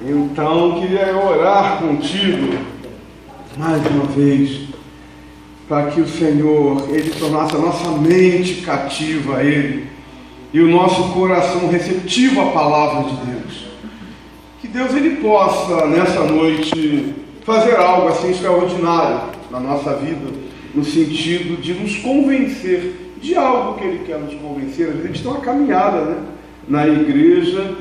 Então, queria orar contigo, mais uma vez, para que o Senhor, Ele tornasse a nossa mente cativa a Ele, e o nosso coração receptivo à palavra de Deus. Que Deus, Ele possa, nessa noite, fazer algo assim extraordinário na nossa vida, no sentido de nos convencer de algo que Ele quer nos convencer. Às vezes a gente tem uma caminhada, né, na igreja,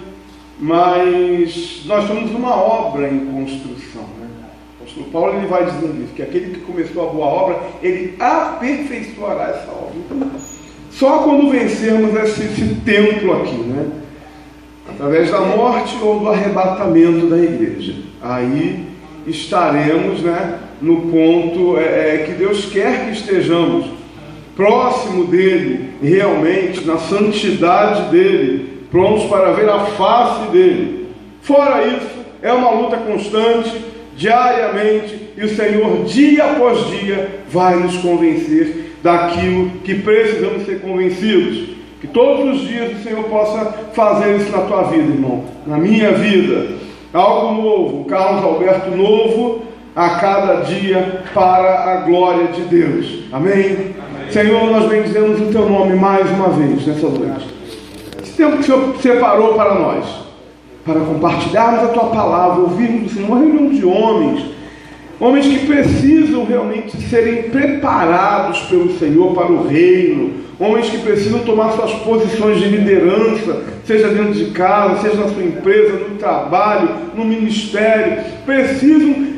mas nós estamos numa obra em construção, né? O apóstolo Paulo, ele vai dizendo isso, que aquele que começou a boa obra, ele aperfeiçoará essa obra. Então, só quando vencermos esse templo aqui, né, através da morte ou do arrebatamento da igreja, aí estaremos, né, no ponto que Deus quer que estejamos, próximo dele, realmente, na santidade dele, prontos para ver a face dele. Fora isso, é uma luta constante, diariamente, e o Senhor, dia após dia, vai nos convencer daquilo que precisamos ser convencidos. Que todos os dias o Senhor possa fazer isso na tua vida, irmão, na minha vida. Algo novo, Carlos Alberto novo, a cada dia, para a glória de Deus. Amém? Amém. Senhor, nós bendizemos o teu nome mais uma vez nessa noite. Esse tempo que o Senhor separou para nós, para compartilharmos a tua palavra, ouvirmos do Senhor, uma reunião de homens que precisam realmente serem preparados pelo Senhor para o reino, homens que precisam tomar suas posições de liderança, seja dentro de casa, seja na sua empresa, no trabalho, no ministério. Precisa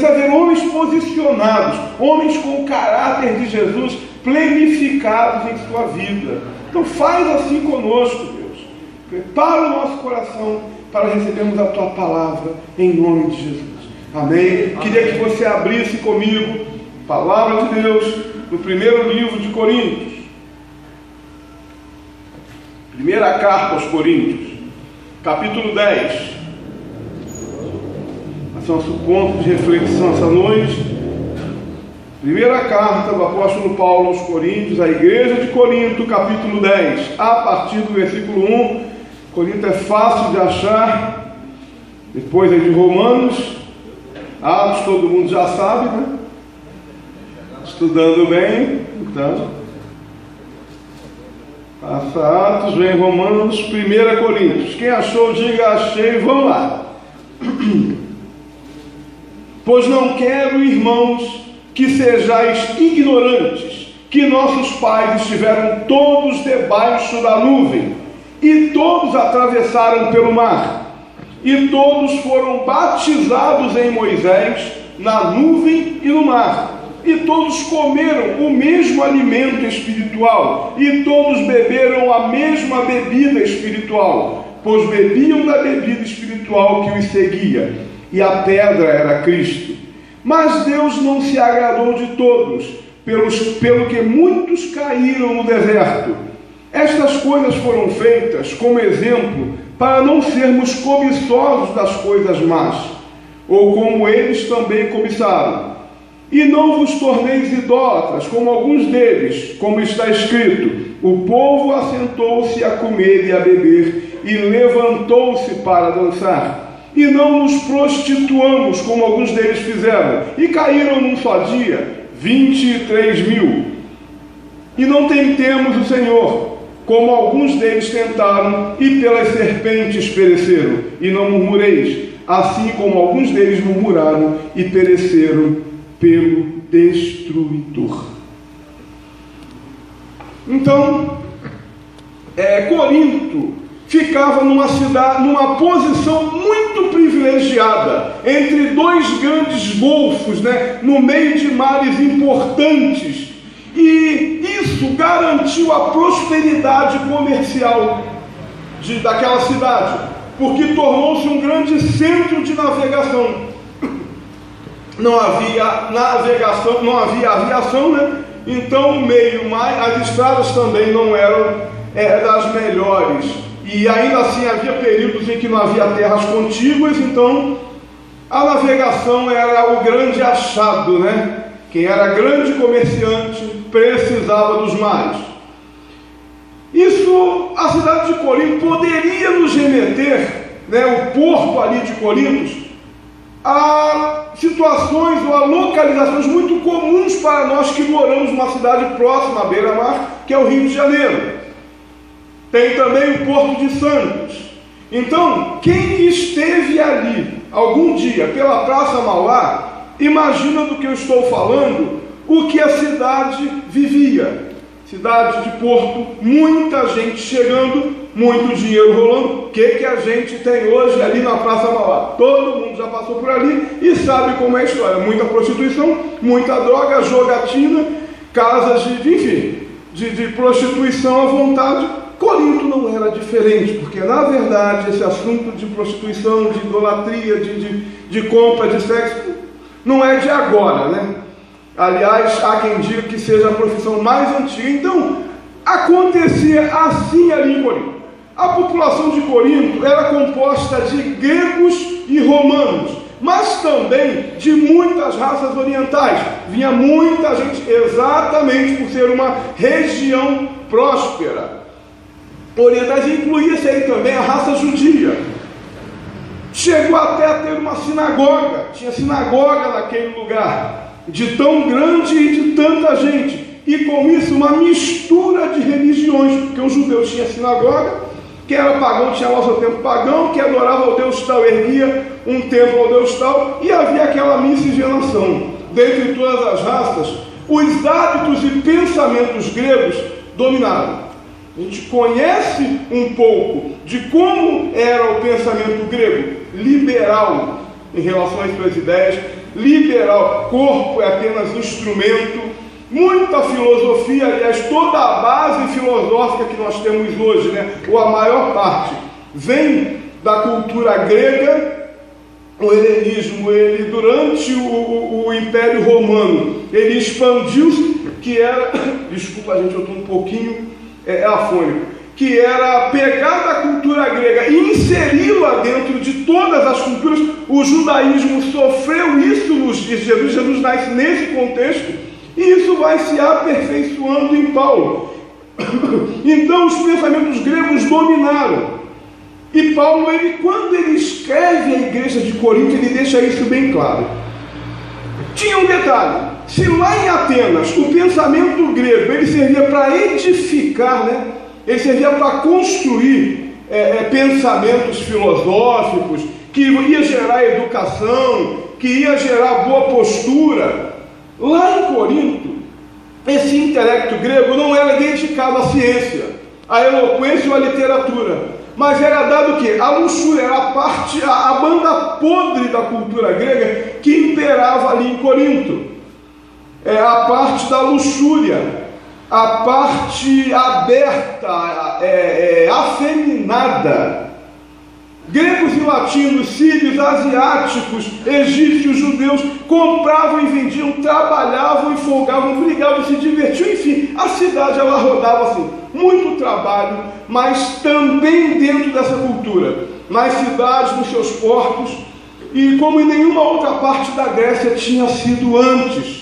haver homens posicionados, homens com o caráter de Jesus plenificados em sua vida. Então faz assim conosco, Deus. Prepara o nosso coração para recebermos a tua palavra em nome de Jesus. Amém? Queria que você abrisse comigo a palavra de Deus no primeiro livro de Coríntios. Primeira carta aos Coríntios, capítulo 10. Esse é o nosso ponto de reflexão essa noite. Primeira carta do apóstolo Paulo aos Coríntios, a igreja de Corinto, capítulo 10, a partir do versículo 1. Corinto é fácil de achar, depois é de Romanos, Atos todo mundo já sabe, né? Estudando bem, então, passa Atos, vem Romanos, 1 Coríntios. Quem achou, diga achei, vamos lá. Pois não quero, irmãos, que sejais ignorantes, que nossos pais estiveram todos debaixo da nuvem, e todos atravessaram pelo mar, e todos foram batizados em Moisés, na nuvem e no mar, e todos comeram o mesmo alimento espiritual, e todos beberam a mesma bebida espiritual, pois bebiam da bebida espiritual que os seguia, e a pedra era Cristo. Mas Deus não se agradou de todos, pelo que muitos caíram no deserto. Estas coisas foram feitas como exemplo, para não sermos cobiçosos das coisas más, ou como eles também cobiçaram. E não vos torneis idólatras, como alguns deles, como está escrito: o povo assentou-se a comer e a beber, e levantou-se para dançar. E não nos prostituamos, como alguns deles fizeram, e caíram num só dia 23.000. E não tentemos o Senhor, como alguns deles tentaram, e pelas serpentes pereceram. E não murmureis, assim como alguns deles murmuraram e pereceram pelo destruidor. Então, Corinto ficava numa cidade, numa posição muito privilegiada, entre dois grandes golfos, né, no meio de mares importantes, e isso garantiu a prosperidade comercial daquela cidade, porque tornou-se um grande centro de navegação. Não havia navegação, não havia aviação, né? Então o meio mar, as estradas também não eram das melhores. E ainda assim havia períodos em que não havia terras contíguas, então a navegação era o grande achado, né? Quem era grande comerciante precisava dos mares. Isso, a cidade de Corinto poderia nos remeter né, o porto ali de Corinto, há situações ou há localizações muito comuns para nós que moramos numa cidade próxima à beira-mar, que é o Rio de Janeiro. Tem também o Porto de Santos. Então, quem esteve ali algum dia pela Praça Mauá, imagina do que eu estou falando, o que a cidade vivia. Cidade de Porto, muita gente chegando, muito dinheiro rolando. O que a gente tem hoje ali na Praça Mauá? Todo mundo já passou por ali e sabe como é a história. Muita prostituição, muita droga, jogatina, casas de prostituição à vontade. Corinto não era diferente, porque na verdade esse assunto de prostituição, de idolatria, de compra de sexo, não é de agora, né? Aliás, há quem diga que seja a profissão mais antiga. Então, acontecia assim ali em Corinto. A população de Corinto era composta de gregos e romanos, mas também de muitas raças orientais. Vinha muita gente, exatamente por ser uma região próspera. Orientais, incluía-se aí também a raça judia. Chegou até a ter uma sinagoga, tinha sinagoga naquele lugar, de tão grande e de tanta gente, e com isso uma mistura de religiões, porque o judeu tinha sinagoga, quem era pagão tinha lá o seu templo pagão, que adorava ao Deus tal, erguia um templo ao Deus tal, e havia aquela miscigenação. Dentre todas as raças, os hábitos e pensamentos gregos dominaram. A gente conhece um pouco de como era o pensamento grego, liberal em relação às suas ideias, liberal, corpo é apenas instrumento, muita filosofia, aliás, toda a base filosófica que nós temos hoje, né, ou a maior parte, vem da cultura grega. O helenismo, ele durante o Império Romano, ele expandiu-se, que era, desculpa gente, eu estou um pouquinho afônico, que era pegar da cultura grega e inseri-la dentro de todas as culturas. O judaísmo sofreu isso nos dias de Jesus. Jesus nasce nesse contexto, e isso vai se aperfeiçoando em Paulo. Então os pensamentos gregos dominaram. E Paulo, quando ele escreve a igreja de Corinto, ele deixa isso bem claro. Tinha um detalhe: se lá em Atenas o pensamento grego ele servia para edificar, né? Ele servia para construir pensamentos filosóficos, que ia gerar educação, que ia gerar boa postura. Lá em Corinto, esse intelecto grego não era dedicado à ciência, à eloquência ou à literatura, mas era dado o quê? A luxúria, era a banda podre da cultura grega que imperava ali em Corinto. A parte da luxúria, a parte aberta, afeminada. Gregos e latinos, sírios, asiáticos, egípcios, judeus, compravam e vendiam, trabalhavam e folgavam, brigavam, se divertiam, enfim, a cidade ela rodava assim, muito trabalho, mas também dentro dessa cultura, nas cidades, nos seus portos, e como em nenhuma outra parte da Grécia tinha sido antes.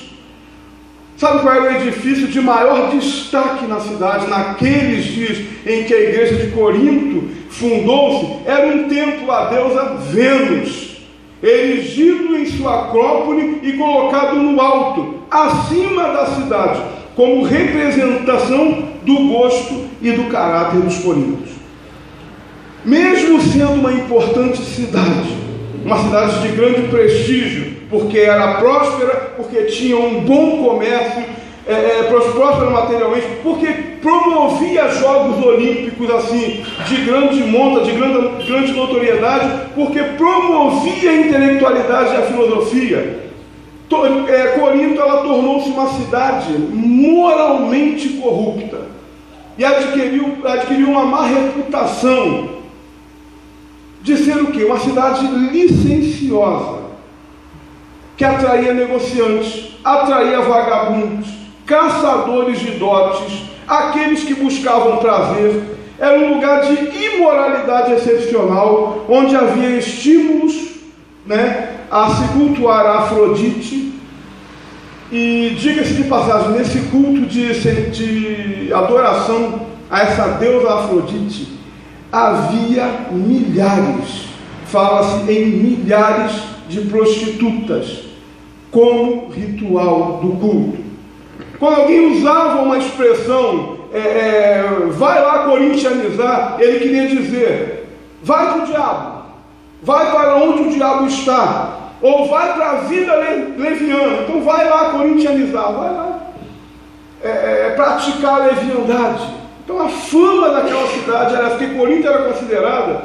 Sabe qual era o edifício de maior destaque na cidade, naqueles dias em que a igreja de Corinto fundou-se? Era um templo à deusa Vênus, erigido em sua acrópole e colocado no alto, acima da cidade, como representação do gosto e do caráter dos coríntios. Mesmo sendo uma importante cidade, uma cidade de grande prestígio, porque era próspera, porque tinha um bom comércio, próspera materialmente, porque promovia Jogos Olímpicos assim, de grande monta, de grande notoriedade, porque promovia a intelectualidade e a filosofia. Corinto ela tornou-se uma cidade moralmente corrupta e adquiriu uma má reputação de ser o quê? Uma cidade licenciosa, que atraía negociantes, atraía vagabundos, caçadores de dotes, aqueles que buscavam prazer. Era um lugar de imoralidade excepcional, onde havia estímulos, né, a se cultuar a Afrodite. E diga-se de passagem, nesse culto de adoração a essa deusa Afrodite, havia milhares fala-se em milhares de prostitutas, como ritual do culto. Quando alguém usava uma expressão, vai lá corintianizar, ele queria dizer, vai para o diabo, vai para onde o diabo está, ou vai para a vida leviana, então vai lá corintianizar, vai lá praticar a leviandade. Então a fama daquela cidade era que Corinto era considerada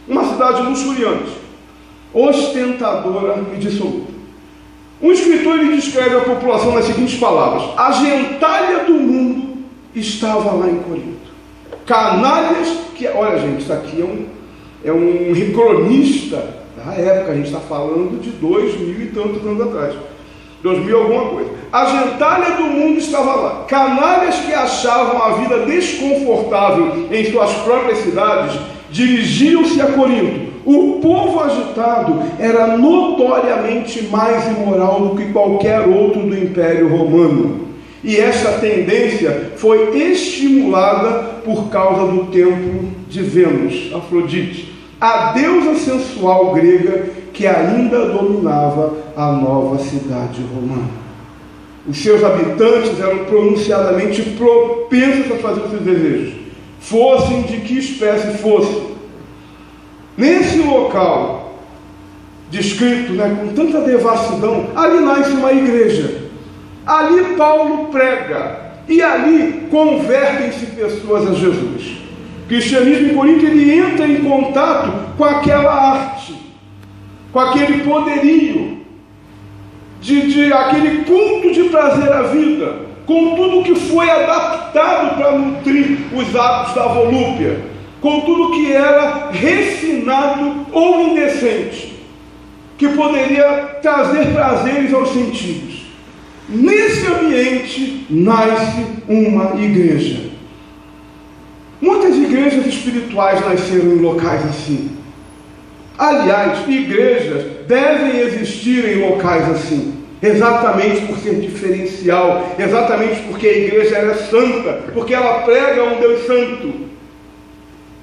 uma cidade luxuriante, ostentadora e dissoluta. Um escritor ele descreve a população nas seguintes palavras: a gentalha do mundo estava lá em Corinto. Canalhas que... Olha, gente, isso aqui é um cronista da época, a gente está falando de 2000 e tantos anos atrás. 2000 alguma coisa. A gentalha do mundo estava lá. Canalhas que achavam a vida desconfortável em suas próprias cidades dirigiam-se a Corinto. O povo agitado era notoriamente mais imoral do que qualquer outro do Império Romano. E essa tendência foi estimulada por causa do templo de Vênus, Afrodite, a deusa sensual grega que ainda dominava a nova cidade romana. Os seus habitantes eram pronunciadamente propensos a fazer os seus desejos, fossem de que espécie fossem. Nesse local, descrito com tanta devassidão, ali nasce uma igreja. Ali Paulo prega, e ali convertem-se pessoas a Jesus. O cristianismo em Corinto, ele entra em contato com aquela arte, com aquele poderio, aquele culto de prazer à vida, com tudo que foi adaptado para nutrir os hábitos da volúpia, com tudo que era refinado ou indecente, que poderia trazer prazeres aos sentidos. Nesse ambiente nasce uma igreja. Muitas igrejas espirituais nasceram em locais assim. Aliás, igrejas devem existir em locais assim, exatamente por ser diferencial, exatamente porque a igreja é santa, porque ela prega um Deus santo.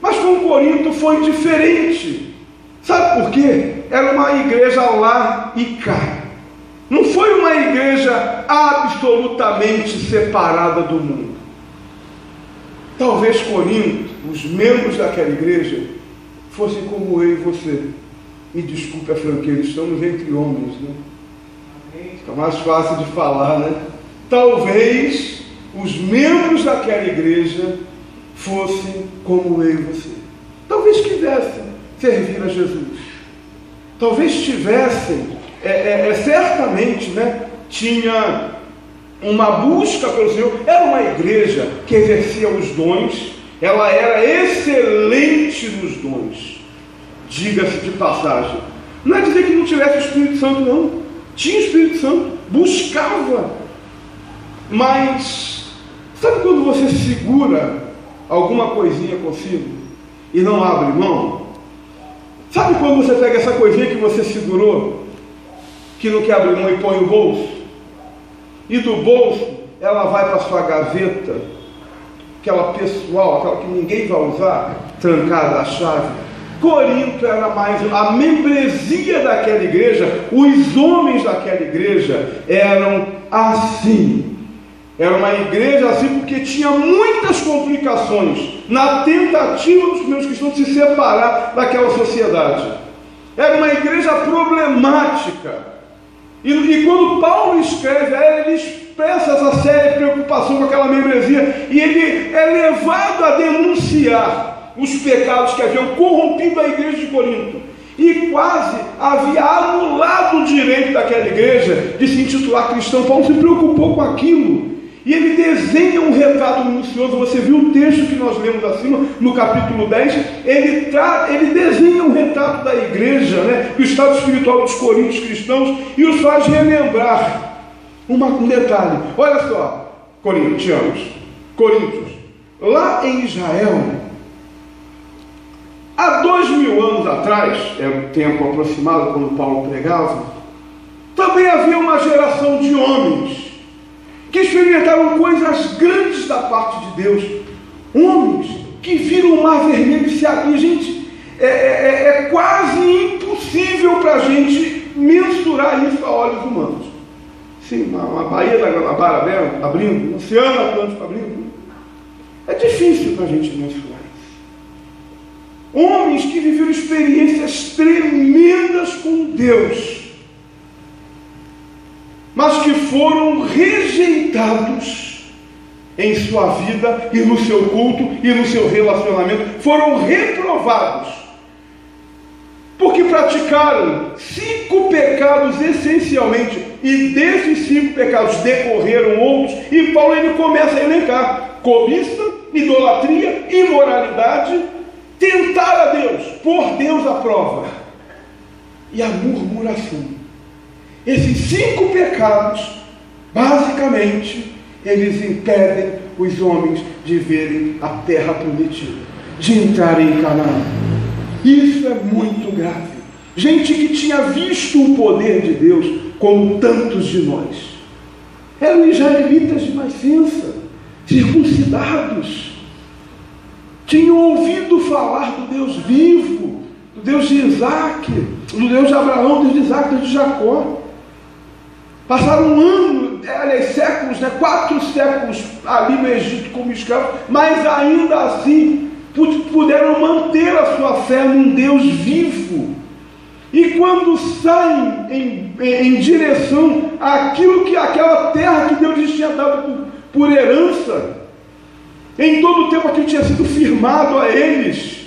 Mas com Corinto foi diferente. Sabe por quê? Era uma igreja lá e cá. Não foi uma igreja absolutamente separada do mundo. Talvez Corinto, os membros daquela igreja, fossem como eu e você. Me desculpe a franqueza, estamos entre homens, né? Fica mais fácil de falar, né? Talvez os membros daquela igreja fossem como eu e você. Talvez quisessem servir a Jesus. Talvez tivessem, certamente, tinha uma busca pelo Senhor. Era uma igreja que exercia os dons, ela era excelente nos dons, diga-se de passagem. Não é dizer que não tivesse o Espírito Santo, não. Tinha o Espírito Santo, buscava. Mas, sabe quando você segura alguma coisinha consigo e não abre mão? Sabe quando você pega essa coisinha que você segurou, que não quer abrir mão, e põe no bolso? E do bolso ela vai para a sua gaveta, aquela pessoal, aquela que ninguém vai usar, trancada a chave. Corinto era mais a membresia daquela igreja, os homens daquela igreja eram assim. Era uma igreja assim porque tinha muitas complicações na tentativa dos primeiros cristãos de se separar daquela sociedade. Era uma igreja problemática. E quando Paulo escreve a ela, ele expressa essa séria preocupação com aquela membresia, e ele é levado a denunciar os pecados que haviam corrompido a igreja de Corinto, e quase havia anulado o direito daquela igreja de se intitular cristão. Paulo se preocupou com aquilo, e ele desenha um retrato minucioso. Você viu o texto que nós lemos acima, no capítulo 10, ele desenha um retrato da igreja, do estado espiritual dos coríntios cristãos, e os faz relembrar um detalhe. Olha só, coríntios, lá em Israel, há 2000 anos atrás, era um tempo aproximado quando Paulo pregava, também havia uma geração de homens que experimentaram coisas grandes da parte de Deus. Homens que viram o mar vermelho se abrir. Gente, é quase enxergar isso a olhos humanos. Sim, uma Baía da Guanabara abrindo, um Oceano Atlântico abrindo. É difícil para a gente mensurar isso. Homens que viveram experiências tremendas com Deus, mas que foram rejeitados em sua vida e no seu culto e no seu relacionamento, foram reprovados, porque praticaram 5 pecados essencialmente, e desses 5 pecados decorreram outros, e Paulo ele começa a elencar: cobiça, idolatria, imoralidade, tentar a Deus, pôr Deus à prova, e a murmuração. Esses 5 pecados, basicamente, eles impedem os homens de verem a terra prometida, de entrarem em Canaã. Isso é muito grave. Gente que tinha visto o poder de Deus, como tantos de nós, eram israelitas de nascença, circuncidados, tinham ouvido falar do Deus vivo, do Deus de Isaac, do Deus de Abraão, do Deus de Isaac, do Deus de Jacó. Passaram séculos, 4 séculos ali no Egito como escravos, mas ainda assim puderam manter a sua fé num Deus vivo. E quando saem em direção àquela terra que Deus lhes tinha dado por herança, em todo o tempo aquilo tinha sido firmado a eles,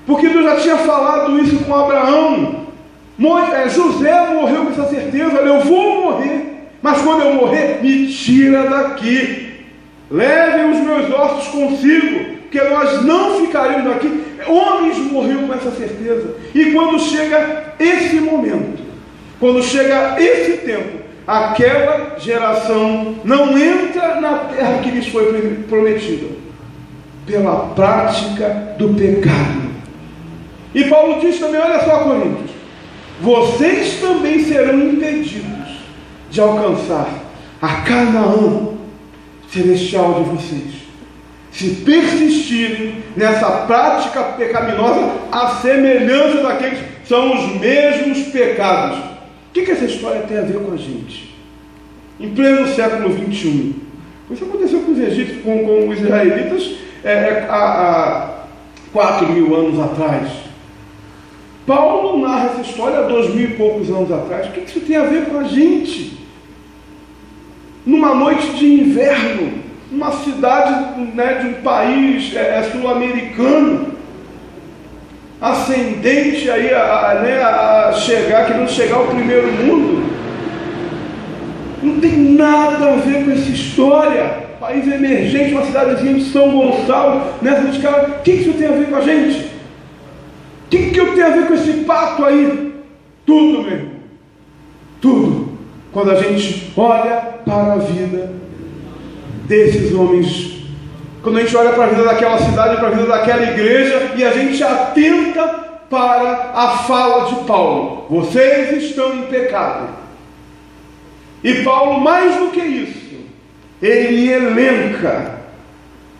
porque Deus já tinha falado isso com Abraão. José morreu com essa certeza: eu vou morrer, mas quando eu morrer, me tira daqui, levem os meus ossos consigo, porque nós não ficaremos aqui. Homens morreram com essa certeza. E quando chega esse momento, quando chega esse tempo, aquela geração não entra na terra que lhes foi prometida, pela prática do pecado. E Paulo diz também, olha só, Coríntios, vocês também serão impedidos de alcançar a Canaã celestial de vocês, se persistirem nessa prática pecaminosa, a semelhança daqueles que são os mesmos pecados. O que essa história tem a ver com a gente? Em pleno século XXI, isso aconteceu com os egípcios, com os israelitas, há 4.000 anos atrás. Paulo narra essa história há 2.000 e poucos anos atrás. O que isso tem a ver com a gente? Numa noite de inverno, uma cidade, de um país sul-americano, ascendente aí querendo chegar ao primeiro mundo, não tem nada a ver com essa história. País emergente, uma cidadezinha de São Gonçalo, o que isso tem a ver com a gente? O que eu tenho a ver com esse pato aí? Tudo, meu irmão, tudo. Quando a gente olha para a vida desses homens, quando a gente olha para a vida daquela cidade, para a vida daquela igreja, e a gente atenta para a fala de Paulo: vocês estão em pecado. E Paulo, mais do que isso, ele elenca,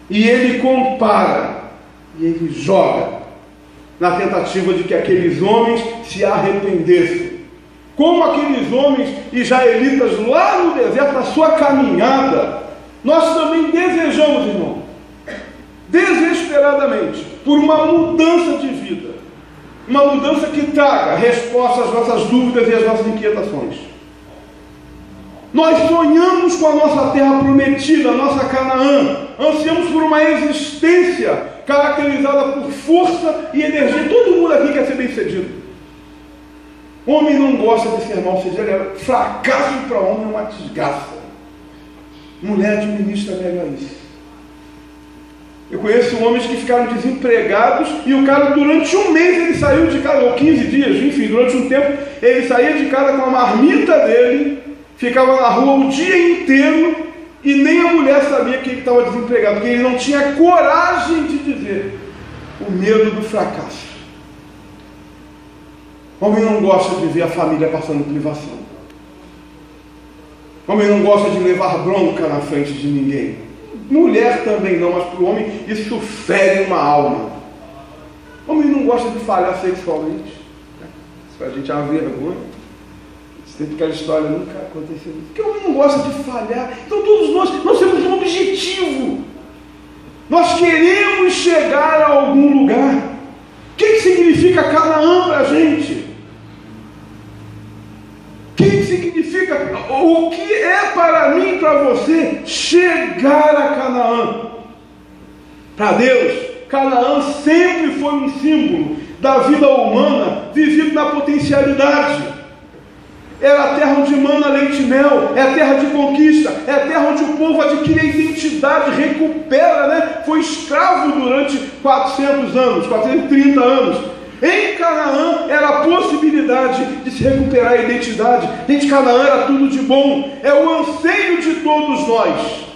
e ele compara, e ele joga, na tentativa de que aqueles homens se arrependessem. Como aqueles homens israelitas lá no deserto, na sua caminhada, nós também desejamos, irmão, desesperadamente, por uma mudança de vida, uma mudança que traga resposta às nossas dúvidas e às nossas inquietações. Nós sonhamos com a nossa terra prometida, a nossa Canaã, ansiamos por uma existência caracterizada por força e energia. Todo mundo aqui quer ser bem-sucedido. Homem não gosta de ser mal-sucedido, fracasso para homem é uma desgraça. Mulher administra melhor isso. Eu conheço homens que ficaram desempregados e o cara, durante um mês, ele saiu de casa, ou 15 dias, enfim, durante um tempo, ele saía de casa com a marmita dele, ficava na rua o dia inteiro e nem a mulher sabia que ele estava desempregado, porque ele não tinha coragem de dizer. O medo do fracasso. O homem não gosta de ver a família passando privação. O homem não gosta de levar bronca na frente de ninguém. Mulher também não, mas para o homem isso fere uma alma. O homem não gosta de falhar sexualmente. Isso para a gente é uma vergonha. Sempre aquela história nunca aconteceu. Porque o homem não gosta de falhar. Então todos nós temos um objetivo. Nós queremos chegar a algum lugar. O que significa Canaã para a gente? O que significa, o que é para mim e para você chegar a Canaã? Para Deus, Canaã sempre foi um símbolo da vida humana vivido na potencialidade. Era a terra onde mana leite e mel, é a terra de conquista, é a terra onde o povo adquire a identidade, recupera, né? Foi escravo durante 400 anos, 430 anos. Em Canaã era a possibilidade de se recuperar a identidade. Gente, Canaã era tudo de bom, é o anseio de todos nós.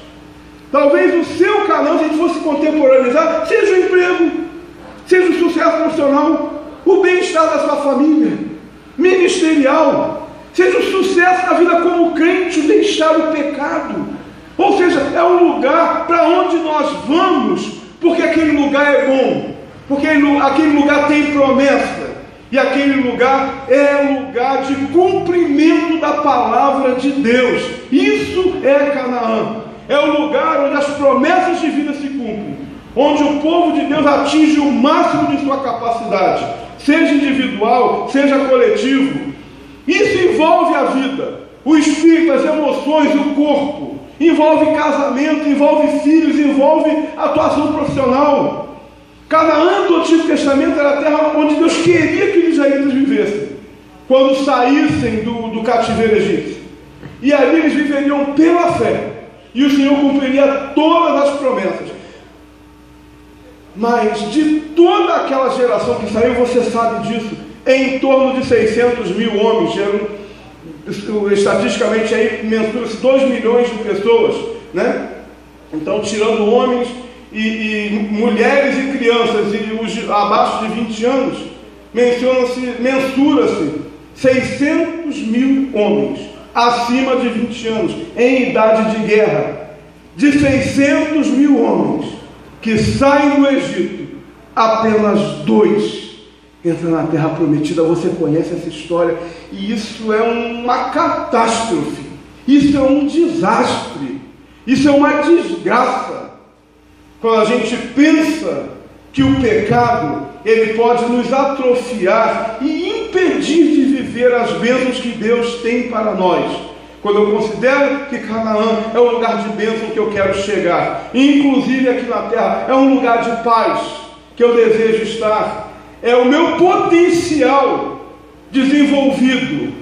Talvez o seu Canaã, se a gente fosse contemporaneizar, seja o emprego, seja o sucesso profissional, o bem-estar da sua família, ministerial, seja o sucesso da vida como crente, o deixar o pecado. Ou seja, é um lugar para onde nós vamos, porque aquele lugar é bom, porque aquele lugar tem promessa, e aquele lugar é lugar de cumprimento da palavra de Deus. Isso é Canaã. É o lugar onde as promessas de vida se cumprem, onde o povo de Deus atinge o máximo de sua capacidade, seja individual, seja coletivo. Isso envolve a vida, o espírito, as emoções, o corpo, envolve casamento, envolve filhos, envolve atuação profissional. Canaã do Antigo Testamento era a terra onde Deus queria que os israelitas vivessem, quando saíssem do cativeiro egípcio. E ali eles viveriam pela fé, e o Senhor cumpriria todas as promessas. Mas de toda aquela geração que saiu, você sabe disso, em torno de 600 mil homens, estatisticamente aí mensura-se 2 milhões de pessoas, né? Então, tirando homens e mulheres e crianças e os abaixo de 20 anos, mensura-se 600 mil homens acima de 20 anos, em idade de guerra. De 600 mil homens que saem do Egito, apenas 2 entra na terra prometida. Você conhece essa história, e isso é uma catástrofe, isso é um desastre, isso é uma desgraça. Quando a gente pensa que o pecado, ele pode nos atrofiar e impedir de viver as bênçãos que Deus tem para nós. Quando eu considero que Canaã é um lugar de bênção que eu quero chegar, inclusive aqui na terra, é um lugar de paz que eu desejo estar, é o meu potencial desenvolvido,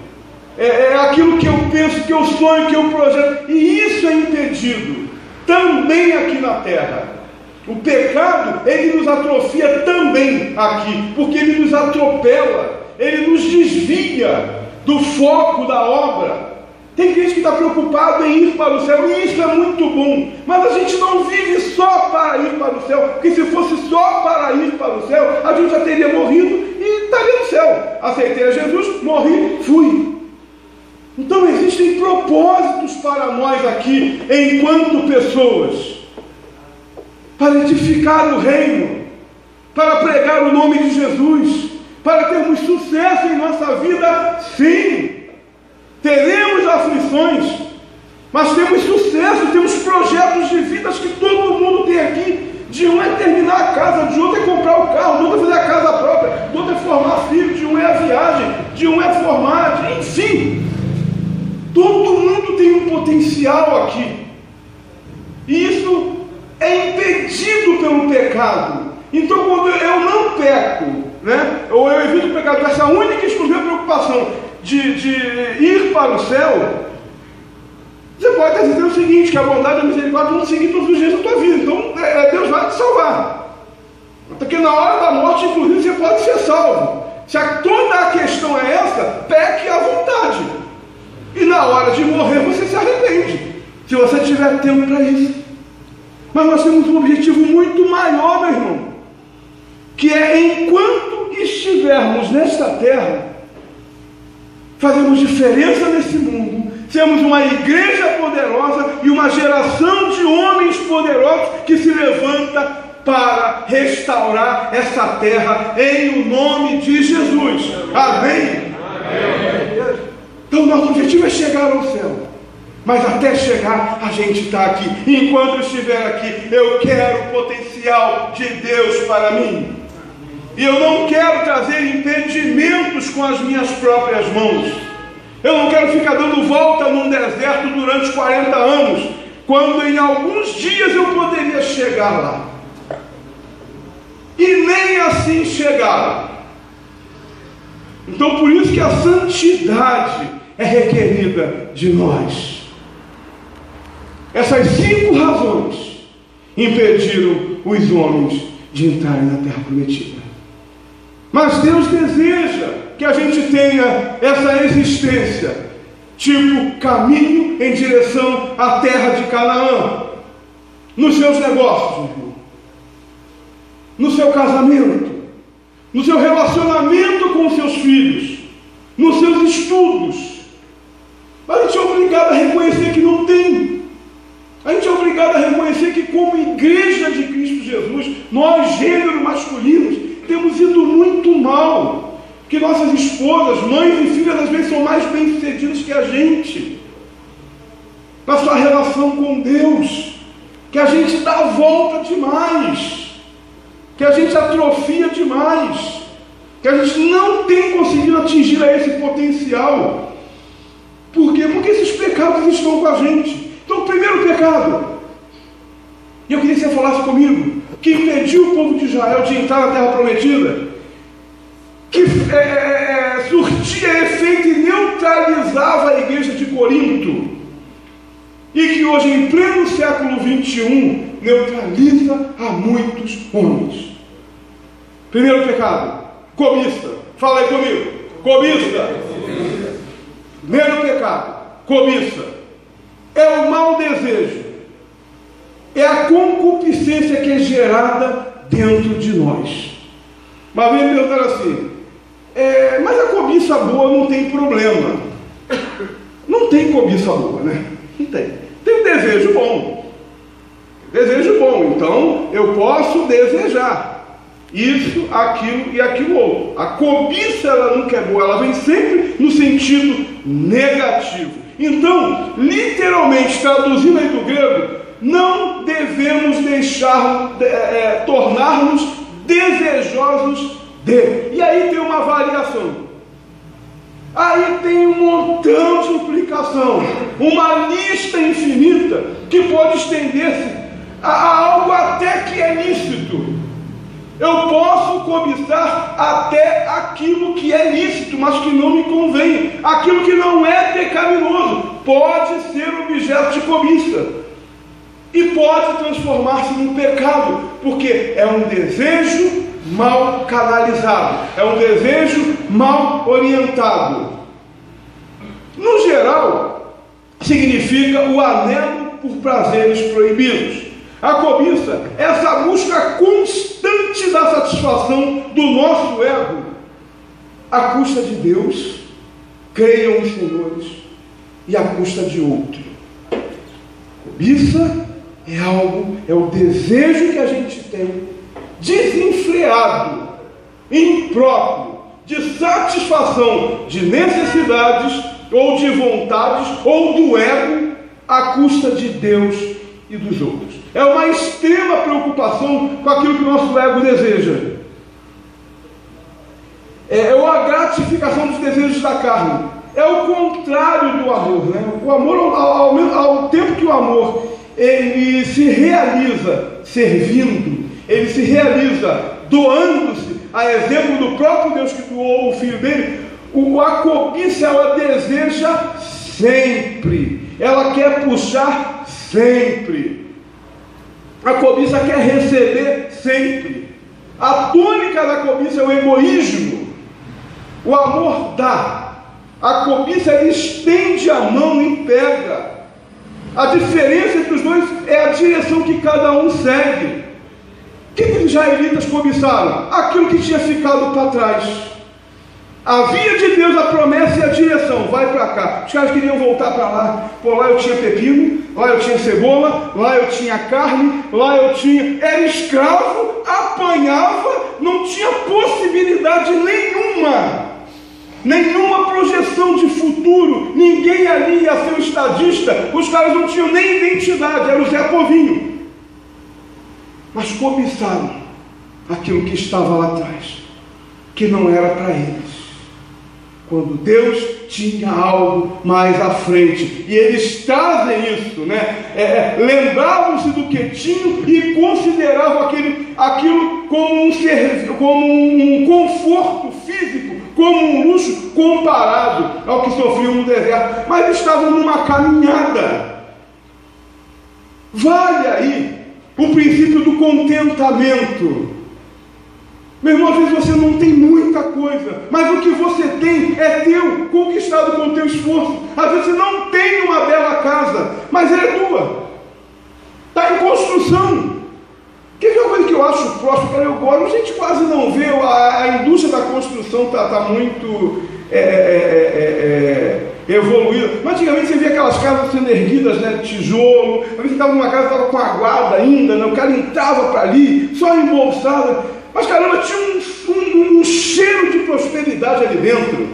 é aquilo que eu penso, que eu sonho, que eu projeto, e isso é impedido também aqui na terra. O pecado, ele nos atrofia também aqui, porque ele nos atropela, ele nos desvia do foco da obra. Tem gente que está preocupado em ir para o céu, e isso é muito bom, mas a gente não vive só para ir para o céu, porque se fosse só para ir para o céu, a gente já teria morrido e estaria no céu. Aceitei a Jesus, morri, fui. Então existem propósitos para nós aqui, enquanto pessoas, para edificar o reino, para pregar o nome de Jesus, para termos sucesso em nossa vida. Sim, teremos aflições, mas temos sucesso, temos projetos de vidas que todo mundo tem aqui. De um é terminar a casa, de outro é comprar o carro, de outro é fazer a casa própria, de outro é formar filho, de um é a viagem, de um é formar, enfim, todo mundo tem um potencial aqui, e isso é impedido pelo pecado. Então, quando eu não peco, né, ou eu evito o pecado, essa única e exclusiva preocupação de ir para o céu, você pode estar dizendo o seguinte, que a bondade e a misericórdia vão seguir todos os dias da tua vida. Então, Deus vai te salvar. Porque na hora da morte, inclusive, você pode ser salvo. Se toda a questão é essa, peque à vontade. E na hora de morrer, você se arrepende, se você tiver tempo para isso. Mas nós temos um objetivo muito maior, meu irmão, que é, enquanto estivermos nesta terra, fazemos diferença nesse mundo, sermos uma igreja poderosa e uma geração de homens poderosos que se levanta para restaurar essa terra em o nome de Jesus. Amém? Amém. Então nosso objetivo é chegar ao céu. Mas até chegar, a gente está aqui. E enquanto eu estiver aqui, eu quero o potencial de Deus para mim. E eu não quero trazer impedimentos com as minhas próprias mãos. Eu não quero ficar dando volta num deserto durante 40 anos, quando em alguns dias eu poderia chegar lá. E nem assim chegar. Então por isso que a santidade é requerida de nós. Essas 5 razões impediram os homens de entrarem na terra prometida. Mas Deus deseja que a gente tenha essa existência, tipo caminho em direção à terra de Canaã, nos seus negócios, meu irmão, no seu casamento, no seu relacionamento com os seus filhos, nos seus estudos. A gente é obrigado a reconhecer que não tem. A gente é obrigado a reconhecer que, como igreja de Cristo Jesus, nós, gênero masculinos, temos ido muito mal. Que nossas esposas, mães e filhas, às vezes são mais bem-sucedidas que a gente. Na sua relação com Deus. Que a gente dá a volta demais. Que a gente atrofia demais. Que a gente não tem conseguido atingir a esse potencial. Por quê? Porque esses pecados estão com a gente. Então, o primeiro pecado, e eu queria que você falasse comigo, que impediu o povo de Israel de entrar na terra prometida, que surtia efeito e neutralizava a igreja de Corinto, e que hoje, em pleno século XXI, neutraliza a muitos homens. Primeiro pecado, cobiça. Fala aí comigo, cobiça. Primeiro pecado, cobiça. É o mau desejo, é a concupiscência que é gerada dentro de nós. Mas vem me perguntar assim, mas a cobiça boa não tem problema. Não tem cobiça boa, né? Não tem. Tem desejo bom. Desejo bom, então eu posso desejar isso, aquilo e aquilo outro. A cobiça, ela nunca é boa, ela vem sempre no sentido negativo. Então, literalmente, traduzindo aí do grego, não devemos deixar, tornar-nos desejosos de. E aí tem uma variação. Aí tem um montão de implicação, uma lista infinita que pode estender-se a algo até que é lícito. Eu posso cobiçar até aquilo que é lícito, mas que não me convém. Aquilo que não é pecaminoso pode ser objeto de cobiça. E pode transformar-se num pecado, porque é um desejo mal canalizado, é um desejo mal orientado. No geral, significa o anelo por prazeres proibidos. A cobiça é essa busca constante da satisfação do nosso ego, à custa de Deus, creiam os senhores, e à custa de outro. Cobiça é o desejo que a gente tem, desenfreado, impróprio, de satisfação de necessidades, ou de vontades, ou do ego, à custa de Deus e dos outros. É uma extrema preocupação com aquilo que o nosso ego deseja. É a gratificação dos desejos da carne. É o contrário do amor, né? O amor, ao tempo que o amor ele se realiza servindo, ele se realiza doando-se, a exemplo do próprio Deus que doou o Filho dele, a cobiça, ela deseja sempre, ela quer puxar sempre. A cobiça quer receber sempre. A tônica da cobiça é o egoísmo. O amor dá. A cobiça estende a mão e pega. A diferença entre os dois é a direção que cada um segue. O que os israelitas cobiçaram? Aquilo que tinha ficado para trás. Havia de Deus a promessa e a direção, vai para cá. Os caras queriam voltar para lá. Pô, lá eu tinha pepino, lá eu tinha cebola, lá eu tinha carne, lá eu tinha... Era escravo, apanhava, não tinha possibilidade nenhuma nenhuma projeção de futuro, ninguém ali ia ser um estadista, os caras não tinham nem identidade, era o Zé Povinho. Mas cobiçaram aquilo que estava lá atrás, que não era para eles, quando Deus tinha algo mais à frente. E eles trazem isso, né? Lembravam-se do que tinham e consideravam aquilo como um conforto físico, como um luxo comparado ao que sofriam no deserto. Mas estavam numa caminhada. Vale aí o princípio do contentamento. Meu irmão, às vezes você não tem muita coisa, mas o que você tem é teu, conquistado com o teu esforço. Às vezes você não tem uma bela casa, mas ela é tua, está em construção. Quer ver uma coisa que eu acho próximo, cara? Eu gosto, a gente quase não vê, a indústria da construção está muito evoluída. Mas antigamente você via aquelas casas sendo erguidas, né, de tijolo. Às vezes você estava numa casa, estava com a guarda ainda, né, o cara entrava para ali, só embolsado. Mas caramba, tinha um cheiro de prosperidade ali dentro.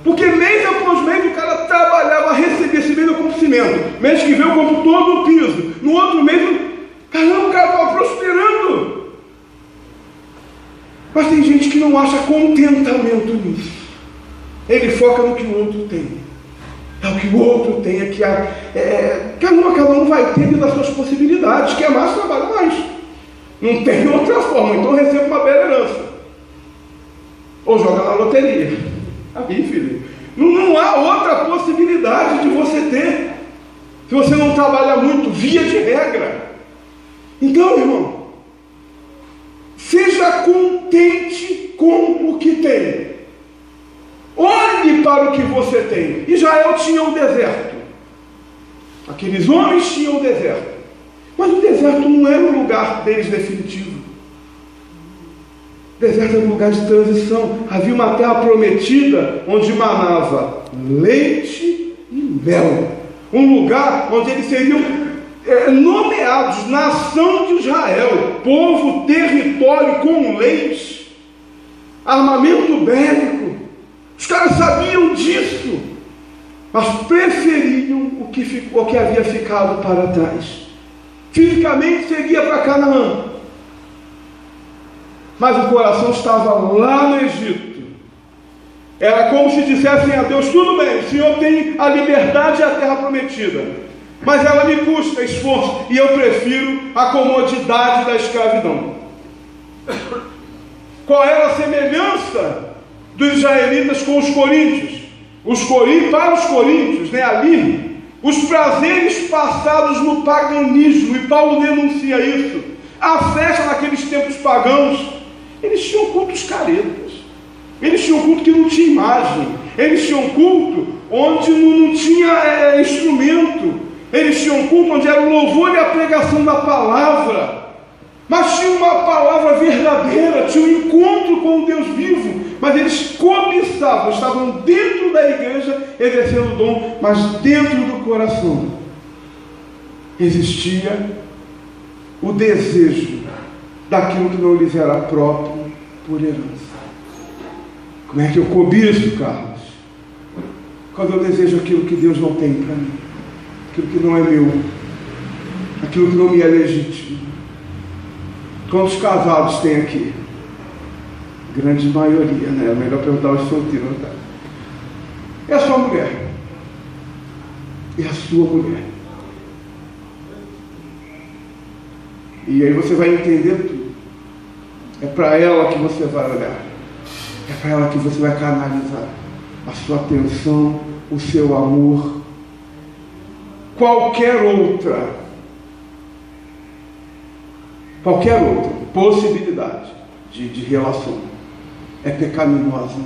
Porque mês após mês o cara trabalhava, recebia esse mês eu compro cimento. Mês que vem eu compro todo o piso. No outro mês, caramba, o cara estava prosperando. Mas tem gente que não acha contentamento nisso. Ele foca no que o outro tem. É o que o outro tem, cada um vai ter dentro das suas possibilidades. Quer mais, trabalha mais. Não tem outra forma, então receba uma bela herança. Ou joga na loteria. Aí, filho, não há outra possibilidade de você ter, se você não trabalha muito, via de regra. Então, irmão, seja contente com o que tem. Olhe para o que você tem. Israel tinha o deserto. Aqueles homens tinham o deserto. Mas o deserto não era o lugar deles definitivo. O deserto era um lugar de transição. Havia uma terra prometida onde manava leite e mel. Um lugar onde eles seriam nomeados nação de Israel, povo, território com leite, armamento bélico. Os caras sabiam disso, mas preferiam o que havia ficado para trás. Fisicamente seguia para Canaã, mas o coração estava lá no Egito. Era como se dissessem a Deus: tudo bem, o Senhor tem a liberdade e a terra prometida, mas ela me custa esforço, e eu prefiro a comodidade da escravidão. Qual era a semelhança dos israelitas com os coríntios? Para os coríntios, ali, os prazeres passados no paganismo, e Paulo denuncia isso. A festa naqueles tempos pagãos, eles tinham cultos caretas, eles tinham culto que não tinha imagem, eles tinham culto onde não tinha instrumento, eles tinham culto onde era o louvor e a pregação da palavra, mas tinha uma palavra verdadeira, tinha um encontro com o Deus vivo. Mas eles cobiçavam, estavam dentro da igreja exercendo o dom, mas dentro do coração existia o desejo daquilo que não lhes era próprio por herança. Como é que eu cobiço, Carlos? Quando eu desejo aquilo que Deus não tem para mim, aquilo que não é meu, aquilo que não me é legítimo. Quantos casados tem aqui? Grande maioria, né? É melhor perguntar aos solteiros, tá? É a sua mulher. É a sua mulher. E aí você vai entender tudo. É para ela que você vai olhar. É para ela que você vai canalizar a sua atenção, o seu amor. Qualquer outra possibilidade de relação é pecaminosa,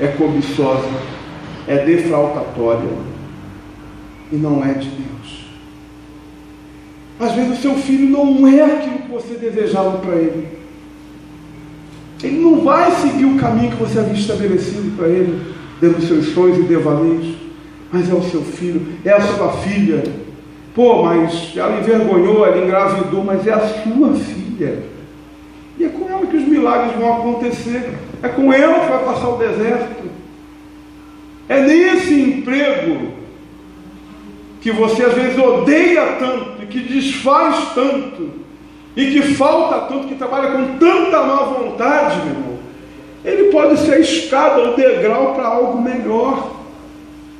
é cobiçosa, é defraudatória e não é de Deus. Às vezes o seu filho não é aquilo que você desejava para ele. Ele não vai seguir o caminho que você havia estabelecido para ele, dentro dos seus sonhos e devaneios, mas é o seu filho, é a sua filha. Pô, mas ela envergonhou, ela engravidou, mas é a sua filha. E é com ela que os milagres vão acontecer. É com ela que vai passar o deserto. É nesse emprego que você às vezes odeia tanto, e que desfaz tanto, e que falta tanto, que trabalha com tanta má vontade, meu irmão. Ele pode ser a escada, o degrau para algo melhor.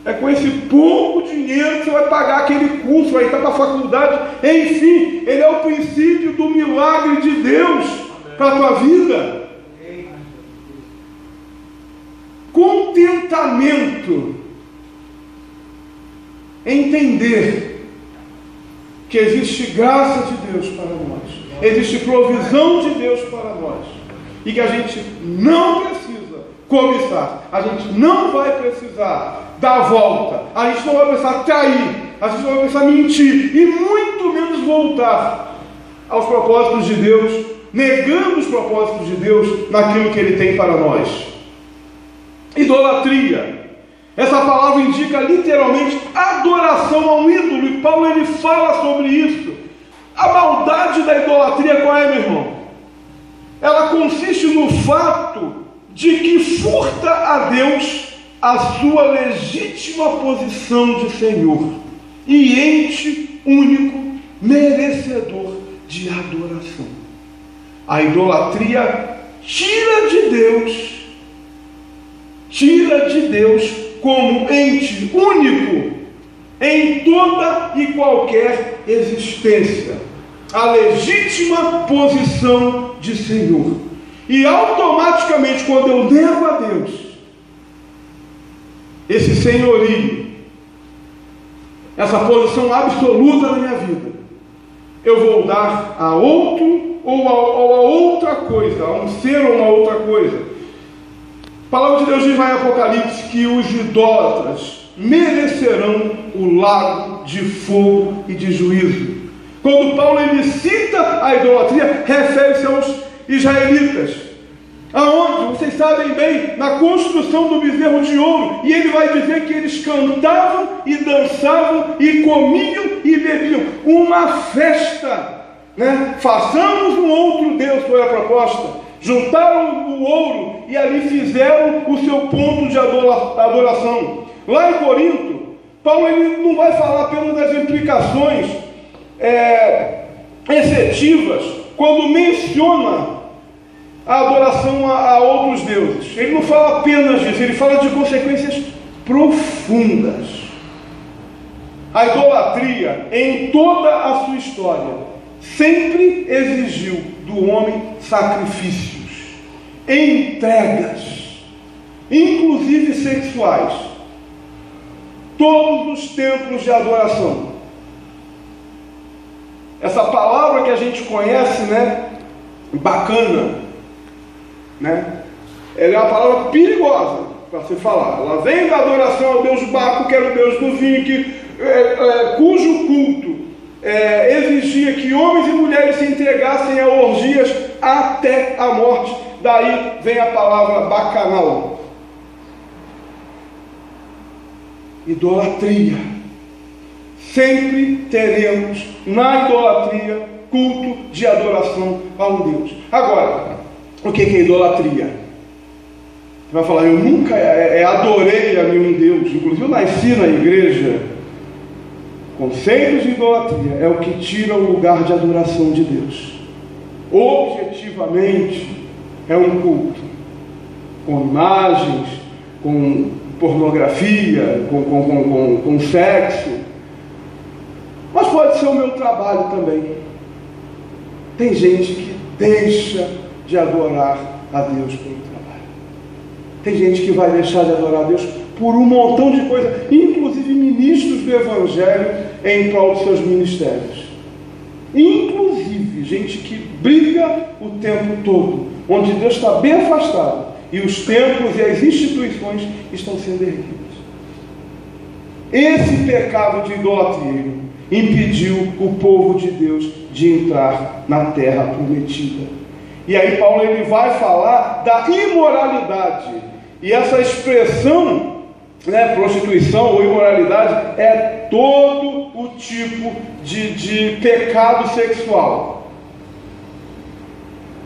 É com esse pouco dinheiro que você vai pagar aquele curso, vai entrar para a faculdade. Enfim, ele é o princípio do milagre de Deus para a tua vida. Contentamento. Entender que existe graça de Deus para nós, existe provisão de Deus para nós, e que a gente não precisa cobiçar, a gente não vai precisar dar a volta, a gente não vai precisar trair, a gente não vai precisar mentir, e muito menos voltar aos propósitos de Deus, negando os propósitos de Deus naquilo que Ele tem para nós. Idolatria. Essa palavra indica literalmente adoração a um ídolo, e Paulo ele fala sobre isso. A maldade da idolatria qual é, meu irmão? Ela consiste no fato de que furta a Deus a sua legítima posição de Senhor e ente único, merecedor de adoração. A idolatria tira de Deus como ente único em toda e qualquer existência, a legítima posição de Senhor. E automaticamente, quando eu nego a Deus esse senhorio, essa posição absoluta na minha vida, eu vou dar a outro ou a outra coisa, a um ser ou uma outra coisa. A palavra de Deus diz lá em Apocalipse que os idólatras merecerão o lago de fogo e de juízo. Quando Paulo ele cita a idolatria, refere-se aos israelitas. Aonde? Vocês sabem bem, na construção do bezerro de ouro. E ele vai dizer que eles cantavam e dançavam e comiam e bebiam. Uma festa, né? Façamos um outro Deus, foi a proposta. Juntaram o ouro e ali fizeram o seu ponto de adoração. Lá em Corinto, Paulo ele não vai falar apenas das implicações efetivas quando menciona a adoração a outros deuses. Ele não fala apenas disso, ele fala de consequências profundas. A idolatria, em toda a sua história, sempre exigiu do homem sacrifícios, entregas, inclusive sexuais. Todos os templos de adoração. Essa palavra que a gente conhece, né? Bacana, né? Ela é uma palavra perigosa para se falar. Ela vem da adoração ao Deus Baco, que era o Deus do vinho, cujo culto exigia que homens e mulheres se entregassem a orgias até a morte. Daí vem a palavra bacanal. Idolatria. Sempre teremos na idolatria culto de adoração a um Deus. Agora, o que é idolatria? Você vai falar, eu nunca adorei a nenhum Deus. Inclusive eu nasci na igreja. Conceitos de idolatria é o que tira o lugar de adoração de Deus. Objetivamente é um culto com imagens, com pornografia, com sexo. Mas pode ser o meu trabalho também. Tem gente que deixa de adorar a Deus pelo trabalho. Tem gente que vai deixar de adorar a Deus por um montão de coisas, inclusive ministros do Evangelho em prol dos seus ministérios. Inclusive gente que briga o tempo todo, onde Deus está bem afastado e os templos e as instituições estão sendo erguidos. Esse pecado de idolatria impediu o povo de Deus de entrar na terra prometida. E aí Paulo ele vai falar da imoralidade. E essa expressão, prostituição ou imoralidade, é todo o tipo de pecado sexual.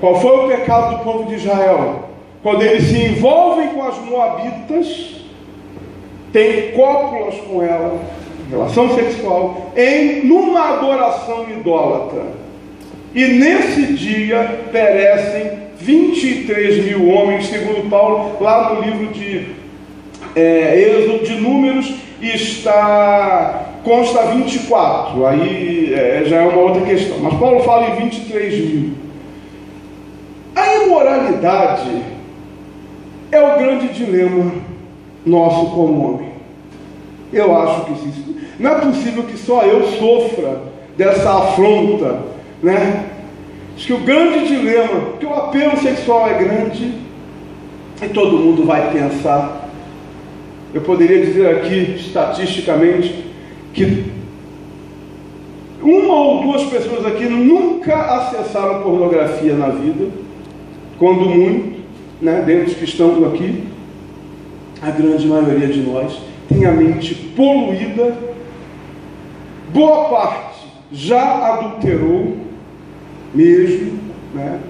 Qual foi o pecado do povo de Israel? Quando eles se envolvem com as moabitas, tem cópulas com ela, relação sexual, numa adoração idólatra. E nesse dia perecem 23 mil homens, segundo Paulo, lá no livro de Êxodo, de Números, consta 24, aí já é uma outra questão, mas Paulo fala em 23 mil. A imoralidade é o grande dilema nosso como homem. Eu acho que sim. Não é possível que só eu sofra dessa afronta, né? Acho que o grande dilema, que o apelo sexual é grande, e todo mundo vai pensar. Eu poderia dizer aqui, estatisticamente, que uma ou duas pessoas aqui nunca acessaram pornografia na vida, quando muito, né, dentre os que estão aqui, a grande maioria de nós tem a mente poluída, boa parte já adulterou mesmo, né,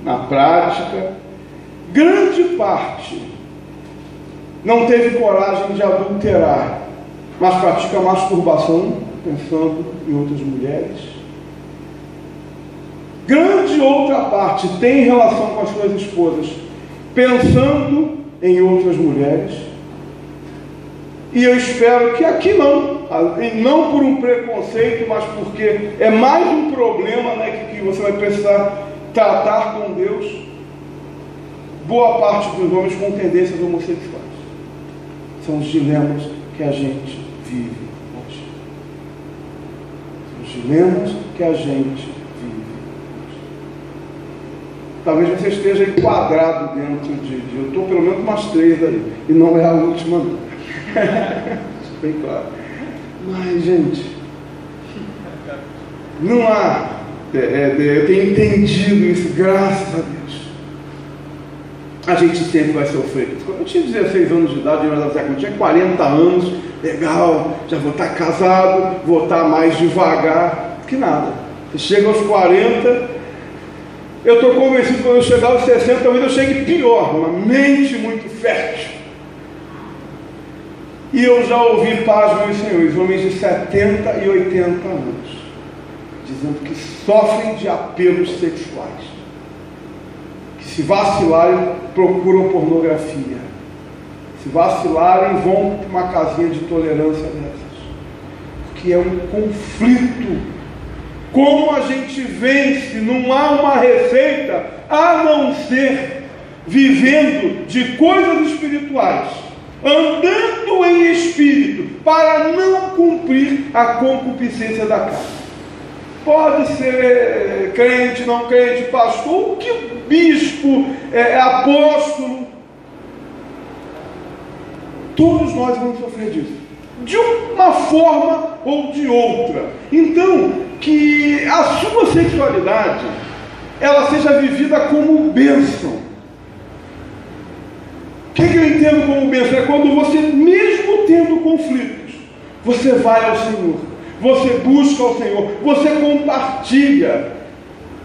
na prática, grande parte não teve coragem de adulterar, mas pratica masturbação, pensando em outras mulheres. Grande outra parte tem relação com as suas esposas, pensando em outras mulheres. E eu espero que aqui não, e não por um preconceito, mas porque é mais um problema, né, que você vai precisar tratar com Deus. Boa parte dos homens com tendências homossexuais. São os dilemas que a gente vive hoje. São os dilemas que a gente vive hoje. Talvez você esteja enquadrado dentro de eu estou pelo menos umas 3 aí, e não é a última não. Bem claro. Mas, gente, não há, eu tenho entendido isso, graças a Deus. A gente sempre vai sofrer isso. Quando eu tinha 16 anos de idade, eu tinha 40 anos, legal, já vou estar casado, vou estar mais devagar, que nada. Você chega aos 40, eu estou convencido que quando eu chegar aos 60, talvez eu chegue pior, uma mente muito fértil. E eu já ouvi, paz, meus senhores, homens de 70 e 80 anos, dizendo que sofrem de apelos sexuais. Que se vacilarem, procuram pornografia. Se vacilarem, vão para uma casinha de tolerância dessas. Porque é um conflito. Como a gente vence? Não há uma receita, a não ser vivendo de coisas espirituais, andando em espírito, para não cumprir a concupiscência da carne. Pode ser crente, não crente, pastor, que bispo, apóstolo. Todos nós vamos sofrer disso, de uma forma ou de outra. Então, que a sua sexualidade, ela seja vivida como bênção. O que eu entendo como bênção? É quando você, mesmo tendo conflitos, você vai ao Senhor, você busca ao Senhor, você compartilha.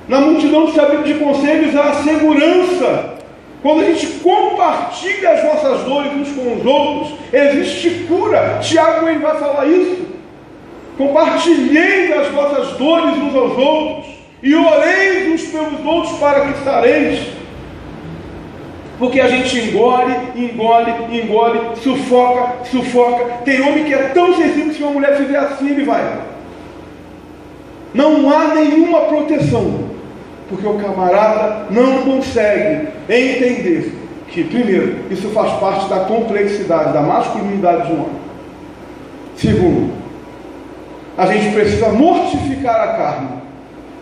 Na multidão de conselhos há a segurança. Quando a gente compartilha as nossas dores uns com os outros, existe cura. Tiago ele vai falar isso. Compartilhei as vossas dores uns aos outros e orei uns pelos outros para que sareis. Porque a gente engole, sufoca. Tem homem que é tão sensível que se uma mulher fizer assim, ele vai. Não há nenhuma proteção, porque o camarada não consegue entender que, primeiro, isso faz parte da complexidade, da masculinidade de um homem. Segundo, a gente precisa mortificar a carne,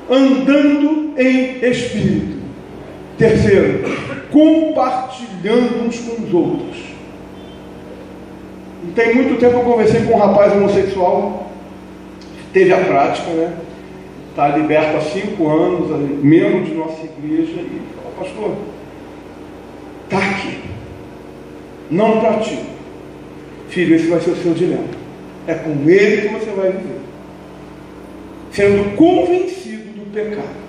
andando em espírito. Terceiro, compartilhando uns com os outros. Não tem muito tempo eu conversei com um rapaz homossexual, teve a prática, né? Está liberto há 5 anos, membro de nossa igreja, e falou: pastor, está aqui, não pratico. Filho, esse vai ser o seu dilema. É com ele que você vai viver, sendo convencido do pecado.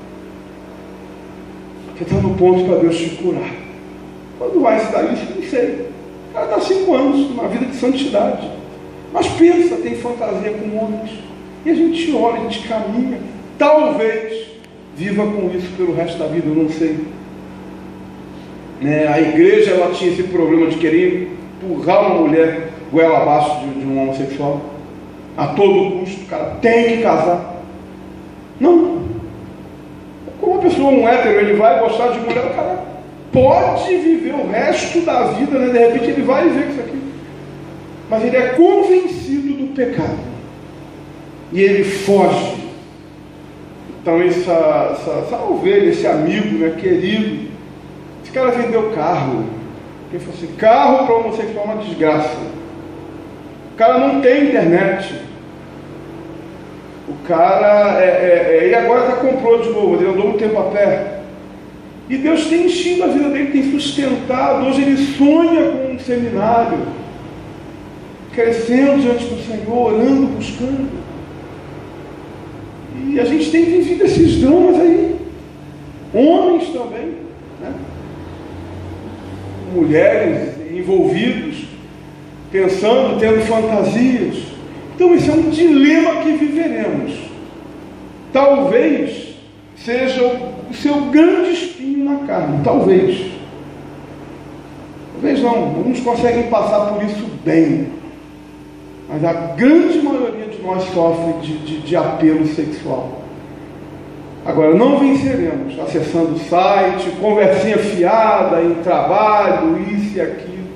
Você está no ponto para Deus te curar. Quando vai se dar isso? Não sei. cara está 5 anos numa vida de santidade, mas pensa, tem fantasia com homens, e a gente olha, a gente caminha, talvez viva com isso pelo resto da vida, eu não sei. A igreja, ela tinha esse problema de querer empurrar uma mulher goela abaixo de um homossexual, a todo custo, o cara tem que casar. Não. Como uma pessoa, um hétero, ele vai gostar de mulher, o cara pode viver o resto da vida, de repente ele vai ver isso aqui, mas ele é convencido do pecado e ele foge. Então essa ovelha, esse amigo, querido, esse cara vendeu carro. Ele falou assim: carro para homossexual é uma desgraça. O cara não tem internet. O cara ele agora comprou de novo, ele andou um tempo a pé. E Deus tem enchido a vida dele, tem sustentado. Hoje ele sonha com um seminário, crescendo diante do Senhor, orando, buscando. E a gente tem vivido esses dramas aí. Homens também, mulheres envolvidos, pensando, tendo fantasias. Então esse é um dilema que viveremos. Talvez seja o seu grande espinho na carne. Talvez não, alguns conseguem passar por isso bem, mas a grande maioria de nós sofre de apelo sexual. Agora, não venceremos acessando o site, conversinha fiada em trabalho, isso e aquilo.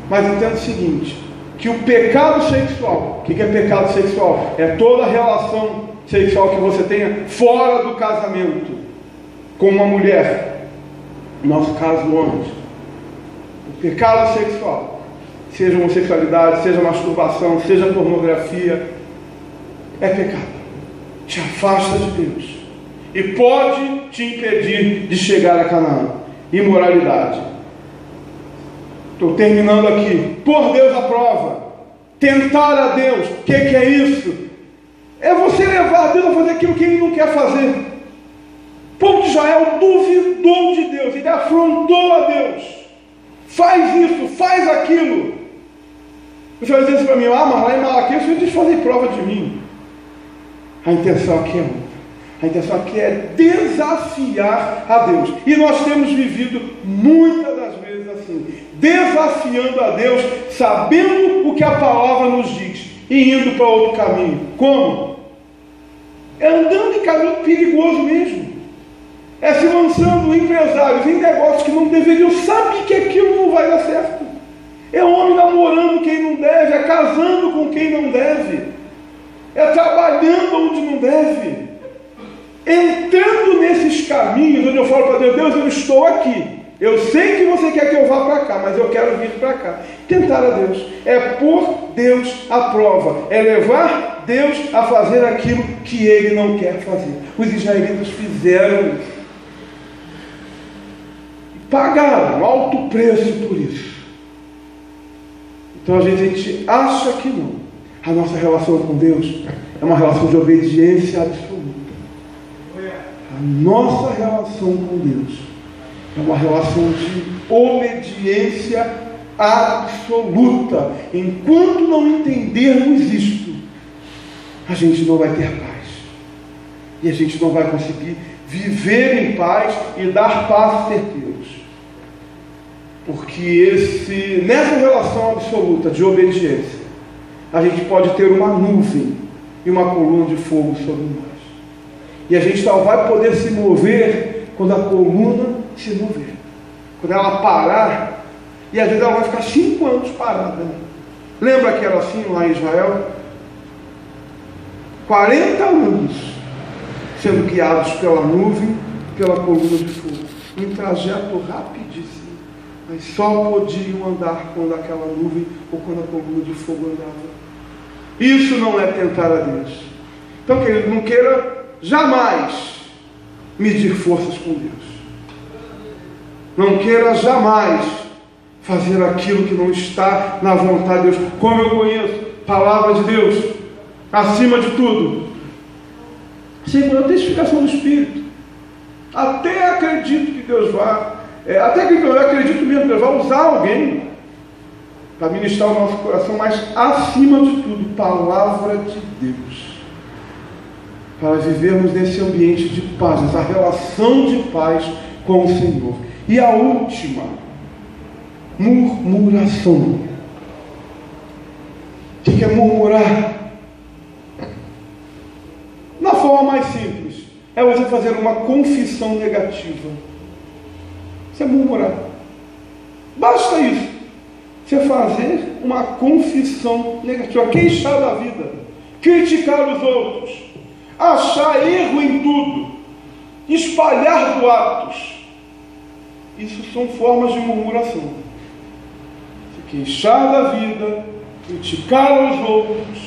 Mas entenda o seguinte, que o pecado sexual, o que é pecado sexual? É toda relação sexual que você tenha fora do casamento com uma mulher, no nosso caso, homens. O pecado sexual, seja homossexualidade, seja masturbação, seja pornografia, é pecado. Te afasta de Deus e pode te impedir de chegar a Canaã. Imoralidade. Estou terminando aqui. Por Deus à prova. Tentar a Deus. O que é isso? É você levar Deus a fazer aquilo que Ele não quer fazer. O povo de Israel duvidou de Deus, ele afrontou a Deus. Faz isso, faz aquilo. Você vai dizer assim para mim: mas lá em Malaquias vocês fazem prova de mim. A intenção aqui é outra. A intenção aqui é desafiar a Deus. E nós temos vivido muitas das vezes assim, desafiando a Deus, sabendo o que a palavra nos diz e indo para outro caminho. Como? É andando em caminho perigoso mesmo. É se lançando empresários em negócios que não deveriam, sabe que aquilo não vai dar certo. É homem namorando quem não deve, é casando com quem não deve, é trabalhando onde não deve, entrando nesses caminhos onde eu falo para Deus: Deus, eu estou aqui, eu sei que você quer que eu vá para cá, mas eu quero vir para cá. Tentar a Deus é pôr Deus à prova, é levar Deus a fazer aquilo que Ele não quer fazer. Os israelitas fizeram isso, pagaram alto preço por isso. Então às vezes a gente acha que não. A nossa relação com Deus é uma relação de obediência absoluta. A nossa relação com Deus é uma relação de obediência absoluta. Enquanto não entendermos isto, a gente não vai ter paz. E a gente não vai conseguir viver em paz e dar passos certeiros. Porque nessa relação absoluta de obediência, a gente pode ter uma nuvem e uma coluna de fogo sobre nós. E a gente só vai poder se mover quando a coluna se mover. Quando ela parar, e às vezes ela vai ficar 5 anos parada. Lembra que era assim lá em Israel? 40 anos sendo guiados pela nuvem, pela coluna de fogo. Um trajeto rapidíssimo. Mas só podiam andar quando aquela nuvem ou quando a coluna de fogo andava. Isso não é tentar a Deus. Então, querido, não queira jamais medir forças com Deus. Não queira jamais fazer aquilo que não está na vontade de Deus. Como eu conheço, palavra de Deus, acima de tudo. Segundo a testificação do Espírito. Até acredito que Deus vá Até que eu acredito mesmo, Deus vai usar alguém para ministrar o nosso coração, mas acima de tudo, palavra de Deus, para vivermos nesse ambiente de paz, essa relação de paz com o Senhor. E a última, murmuração. O que é murmurar? Na forma mais simples, é você fazer uma confissão negativa. Você murmurar. Basta isso. Você fazer uma confissão negativa, queixar da vida, criticar os outros, achar erro em tudo, espalhar boatos. Isso são formas de murmuração. Se queixar da vida, criticar os outros,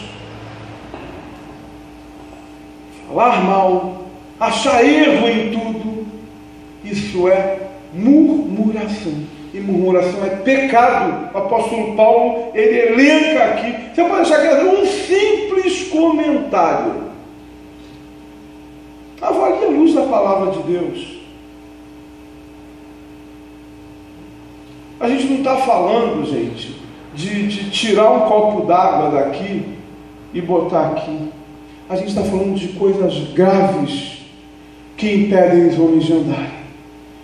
falar mal, achar erro em tudo, isso é murmuração. E murmuração é pecado. O apóstolo Paulo, ele elenca aqui. Você pode achar que é um simples comentário. Avalie a luz da palavra de Deus. A gente não está falando, gente, de tirar um copo d'água daqui e botar aqui. A gente está falando de coisas graves que impedem os homens de andarem,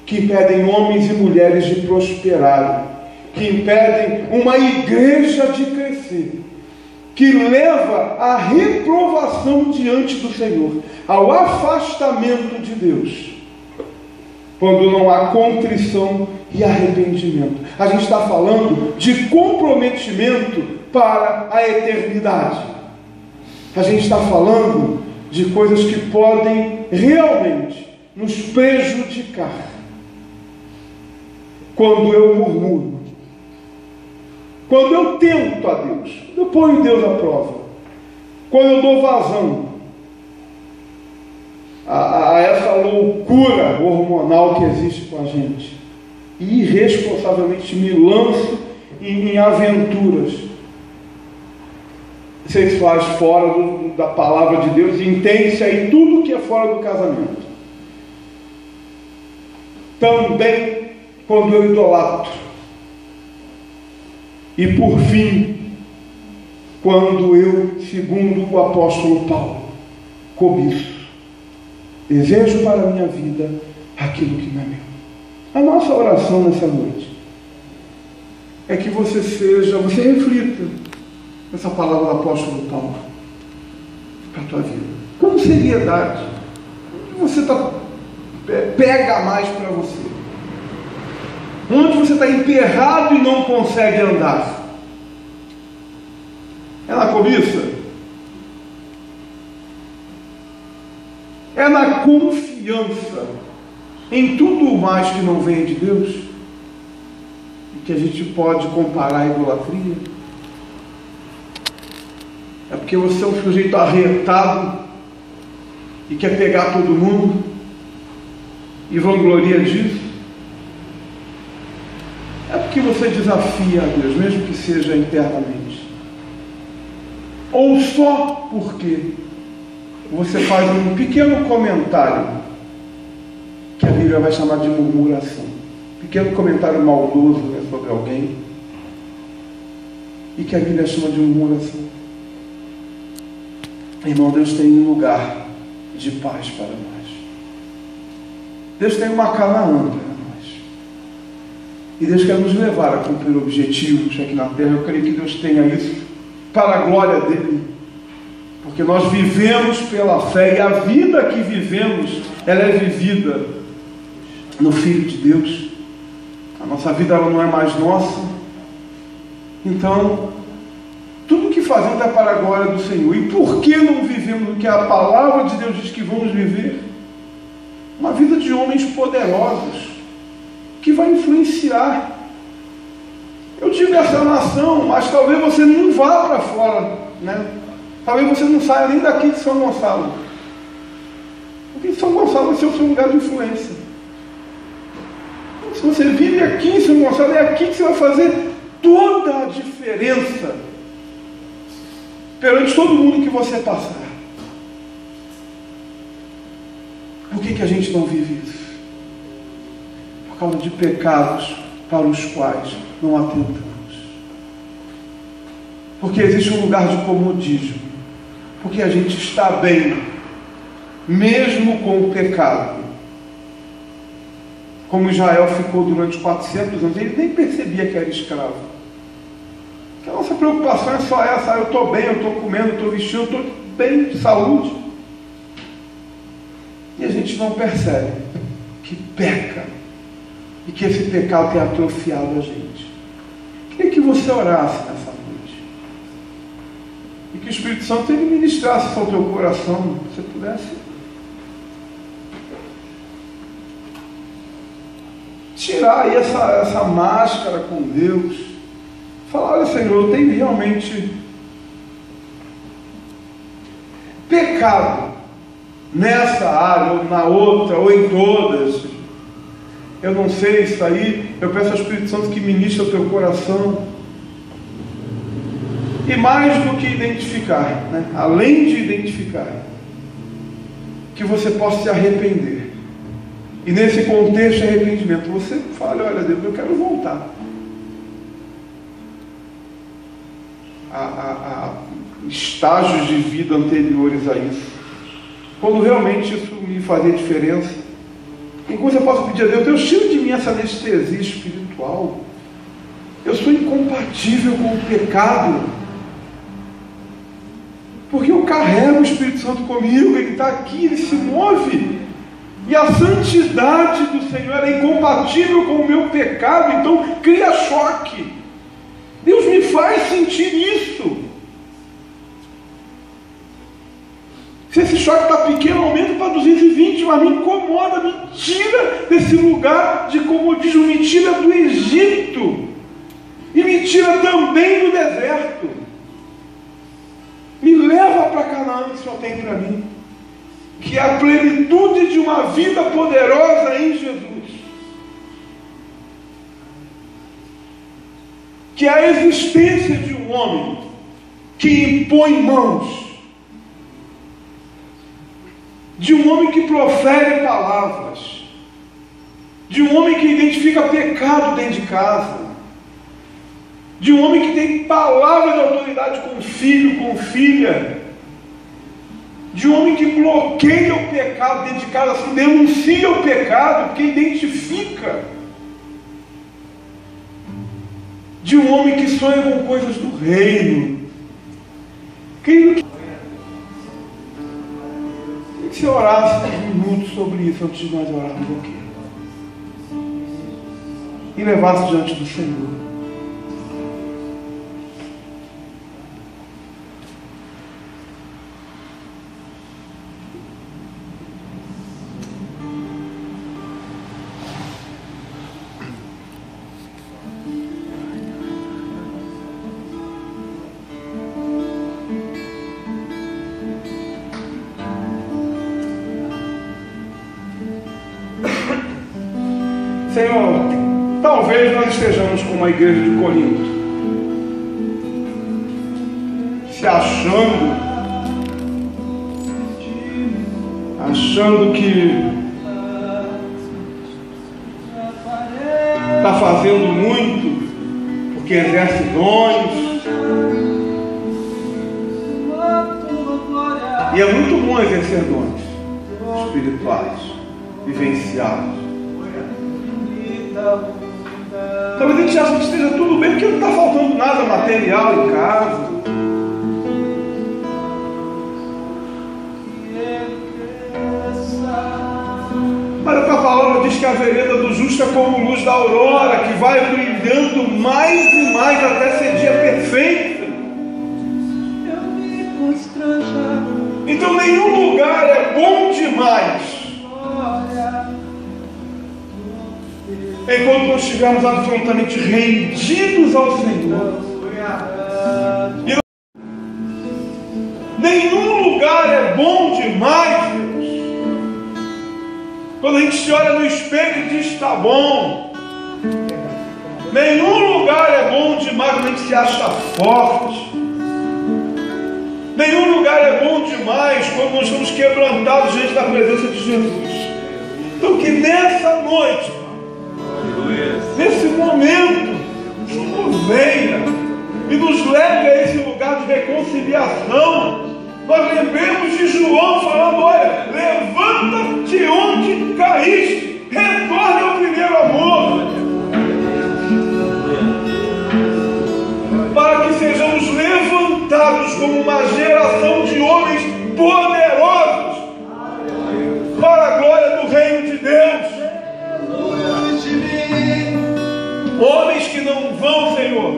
que impedem homens e mulheres de prosperarem, que impedem uma igreja de crescer, que leva à reprovação diante do Senhor, ao afastamento de Deus, quando não há contrição e arrependimento. A gente está falando de comprometimento para a eternidade. A gente está falando de coisas que podem realmente nos prejudicar. Quando eu murmuro, quando eu tento a Deus, eu ponho Deus à prova, quando eu dou vazão a essa loucura hormonal que existe com a gente, e irresponsavelmente me lanço em aventuras sexuais fora da palavra de Deus, e entende-se aí tudo que é fora do casamento. Também quando eu idolatro. E por fim, quando eu, segundo o apóstolo Paulo, cobiço, desejo para a minha vida aquilo que não é meu. A nossa oração nessa noite é que você reflita essa palavra do apóstolo Paulo para a tua vida. Com seriedade. O que você pega mais para você? Onde você está emperrado e não consegue andar? É na cobiça? É na confiança em tudo mais que não vem de Deus? E que a gente pode comparar a idolatria? É porque você é um sujeito arretado e quer pegar todo mundo e vangloria disso? É porque você desafia a Deus, mesmo que seja internamente? Ou só porque você faz um pequeno comentário que a Bíblia vai chamar de murmuração, pequeno comentário maldoso, né, sobre alguém, e que a Bíblia chama de murmuração? Irmão, Deus tem um lugar de paz para nós. Deus tem uma Canaã para nós. E Deus quer nos levar a cumprir objetivos aqui na terra. Eu creio que Deus tenha isso para a glória dele. Porque nós vivemos pela fé, e a vida que vivemos, ela é vivida no Filho de Deus. A nossa vida, ela não é mais nossa. Então, tudo que fazemos é para a glória do Senhor. E por que não vivemos o que a palavra de Deus diz que vamos viver? Uma vida de homens poderosos, que vai influenciar. Eu digo essa nação, mas talvez você não vá para fora, né? Talvez você não saia nem daqui de São Gonçalo. Porque São Gonçalo vai ser o seu lugar de influência. Se você vive aqui em São Gonçalo, é aqui que você vai fazer toda a diferença perante todo mundo que você passar. Por que a gente não vive isso? causa de pecados para os quais não atentamos. Porque existe um lugar de comodismo. Porque a gente está bem, mesmo com o pecado. Como Israel ficou durante 400 anos, ele nem percebia que era escravo. Porque a nossa preocupação é só essa: eu estou bem, eu estou comendo, eu estou vestindo, eu estou bem, de saúde. E a gente não percebe que peca e que esse pecado tem atrofiado a gente. Queria que você orasse nessa noite e que o Espírito Santo ele ministrasse ao teu coração, se você pudesse tirar aí essa máscara com Deus, falar: olha, Senhor, eu tenho realmente pecado nessa área, ou na outra, ou em todas. Eu não sei isso aí. Eu peço ao Espírito Santo que ministre o teu coração. E mais do que identificar, né? Além de identificar, que você possa se arrepender. E nesse contexto de arrependimento, você fala: olha, Deus, eu quero voltar a estágios de vida anteriores a isso, quando realmente isso me fazia diferença. E quando você possa pedir a Deus tira de mim essa anestesia espiritual. Eu sou incompatível com o pecado, porque eu carrego o Espírito Santo comigo, ele está aqui, ele se move. E a santidade do Senhor é incompatível com o meu pecado, então cria choque. Deus me faz sentir isso. Se esse choque está pequeno, aumenta para 220, mas me incomoda, me tira desse lugar de comodismo, me tira do Egito e me tira também do deserto. Me leva para Canaã que o Senhor tem para mim, que é a plenitude de uma vida poderosa em Jesus, que é a existência de um homem que impõe mãos, de um homem que profere palavras, de um homem que identifica pecado dentro de casa, de um homem que tem palavra de autoridade com filho, com filha, de um homem que bloqueia o pecado dentro de casa, assim, denuncia o pecado, porque identifica, de um homem que sonha com coisas do reino. Queria que você orasse uns minutos sobre isso antes de nós orarmos aqui, e levasse diante do Senhor. Senhor, talvez nós estejamos como a igreja de Corinto, se achando que está fazendo muito, porque exerce dons, e é muito bom exercer dons espirituais, vivenciados. Talvez a gente ache que esteja tudo bem, porque não está faltando nada material em casa. Mas a tua palavra diz que a vereda do justo é como luz da aurora, que vai brilhando mais e mais até ser dia perfeito. Então nenhum lugar é bom demais enquanto nós estivermos absolutamente rendidos ao Senhor. E nenhum lugar é bom demais, Deus, quando a gente se olha no espelho e diz: está bom. Nenhum lugar é bom demais quando a gente se acha forte. Nenhum lugar é bom demais quando nós estamos quebrantados diante da presença de Jesus. Então que nessa noite nesse momento, Senhor, venha e nos leve a esse lugar de reconciliação. Nós lembremos de João falando: olha, levanta de onde caíste, retorne ao primeiro amor, para que sejamos levantados como uma geração de homens poderosos para a glória do reino de Deus. Homens que não vão, Senhor,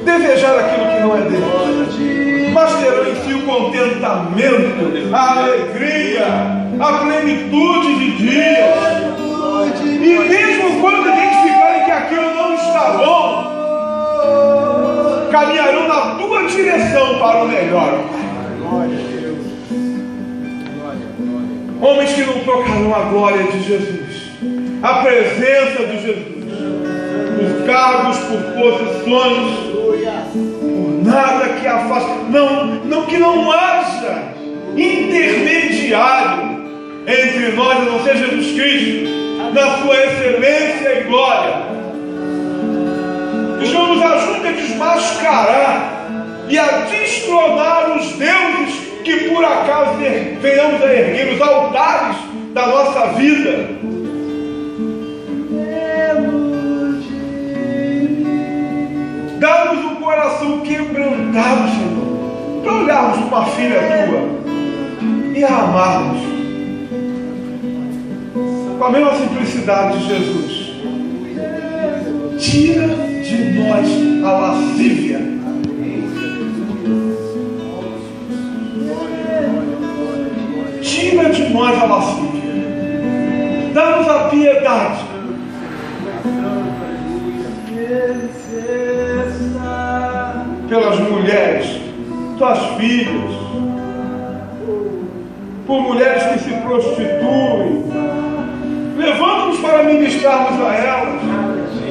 desejar aquilo que não é deles, mas terão em si o contentamento, a alegria, a plenitude de dias. E mesmo quando identificarem que aquilo não está bom, caminharão na tua direção para o melhor. Homens que não trocarão a glória de Jesus, a presença de Jesus, por cargos, por posições, por nada que afaste. Não que não haja intermediário entre nós, a não ser Jesus Cristo, na sua excelência e glória. Que o Senhor nos ajude a desmascarar e a destronar os deuses que por acaso venhamos a erguer, os altares da nossa vida. Dá-nos um coração quebrantado, Senhor, para olharmos para uma filha tua e a amarmos com a mesma simplicidade de Jesus. Tira de nós a lascívia. Tira de nós a lascívia. Dá-nos a piedade. Pelas mulheres, tuas filhas, por mulheres que se prostituem, levanta-nos para ministrarmos a elas.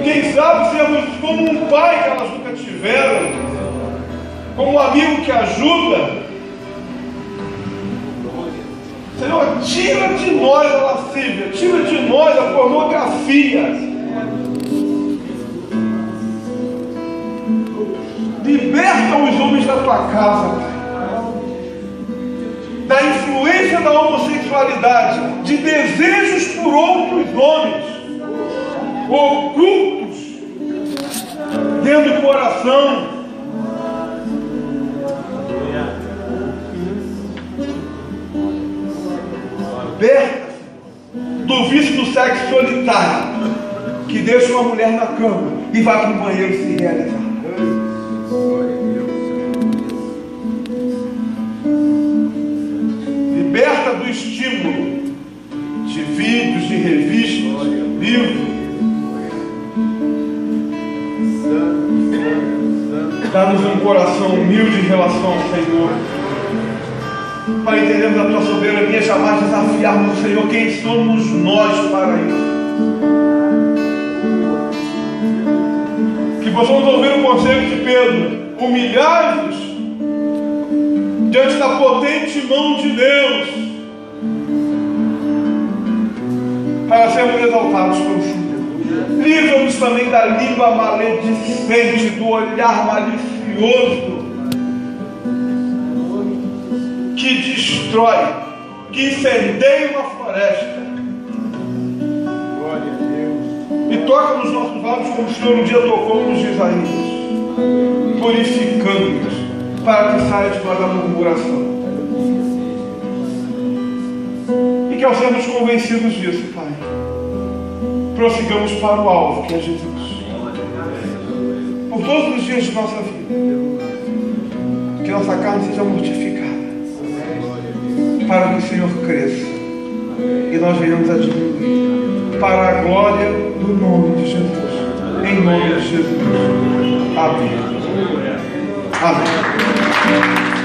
Quem sabe sermos como um pai que elas nunca tiveram, como um amigo que ajuda. Senhor, tira de nós a lascívia, tira de nós a pornografia. Liberta os homens da tua casa, Pai, da influência da homossexualidade, de desejos por outros homens ocultos dentro do coração. Liberta do vício do sexo solitário, que deixa uma mulher na cama e vai para o banheiro se realizar. Liberta do estímulo de vídeos, de revistas, livros. Dá-nos um coração humilde em relação ao Senhor, para entendermos a tua soberania, jamais desafiarmos o Senhor. Quem somos nós para isso? Que possamos ouvir o conselho de Pedro: humilhai-vos diante da potente mão de Deus, para sermos exaltados pelo Senhor. Livra-nos também da língua maledicente, do olhar malicioso, que destrói, que incendeia uma floresta. Glória a Deus. E toca nos nossos lábios como o Senhor um dia tocou nos de Isaías, purificando-nos, para que saia de nós a murmuração. E que ao sermos convencidos disso, Pai, prossigamos para o alvo, que é Jesus, por todos os dias de nossa vida. Que nossa carne seja mortificada, para que o Senhor cresça e nós venhamos a diminuir, para a glória do nome de Jesus. Em nome de Jesus. Amém. Amém.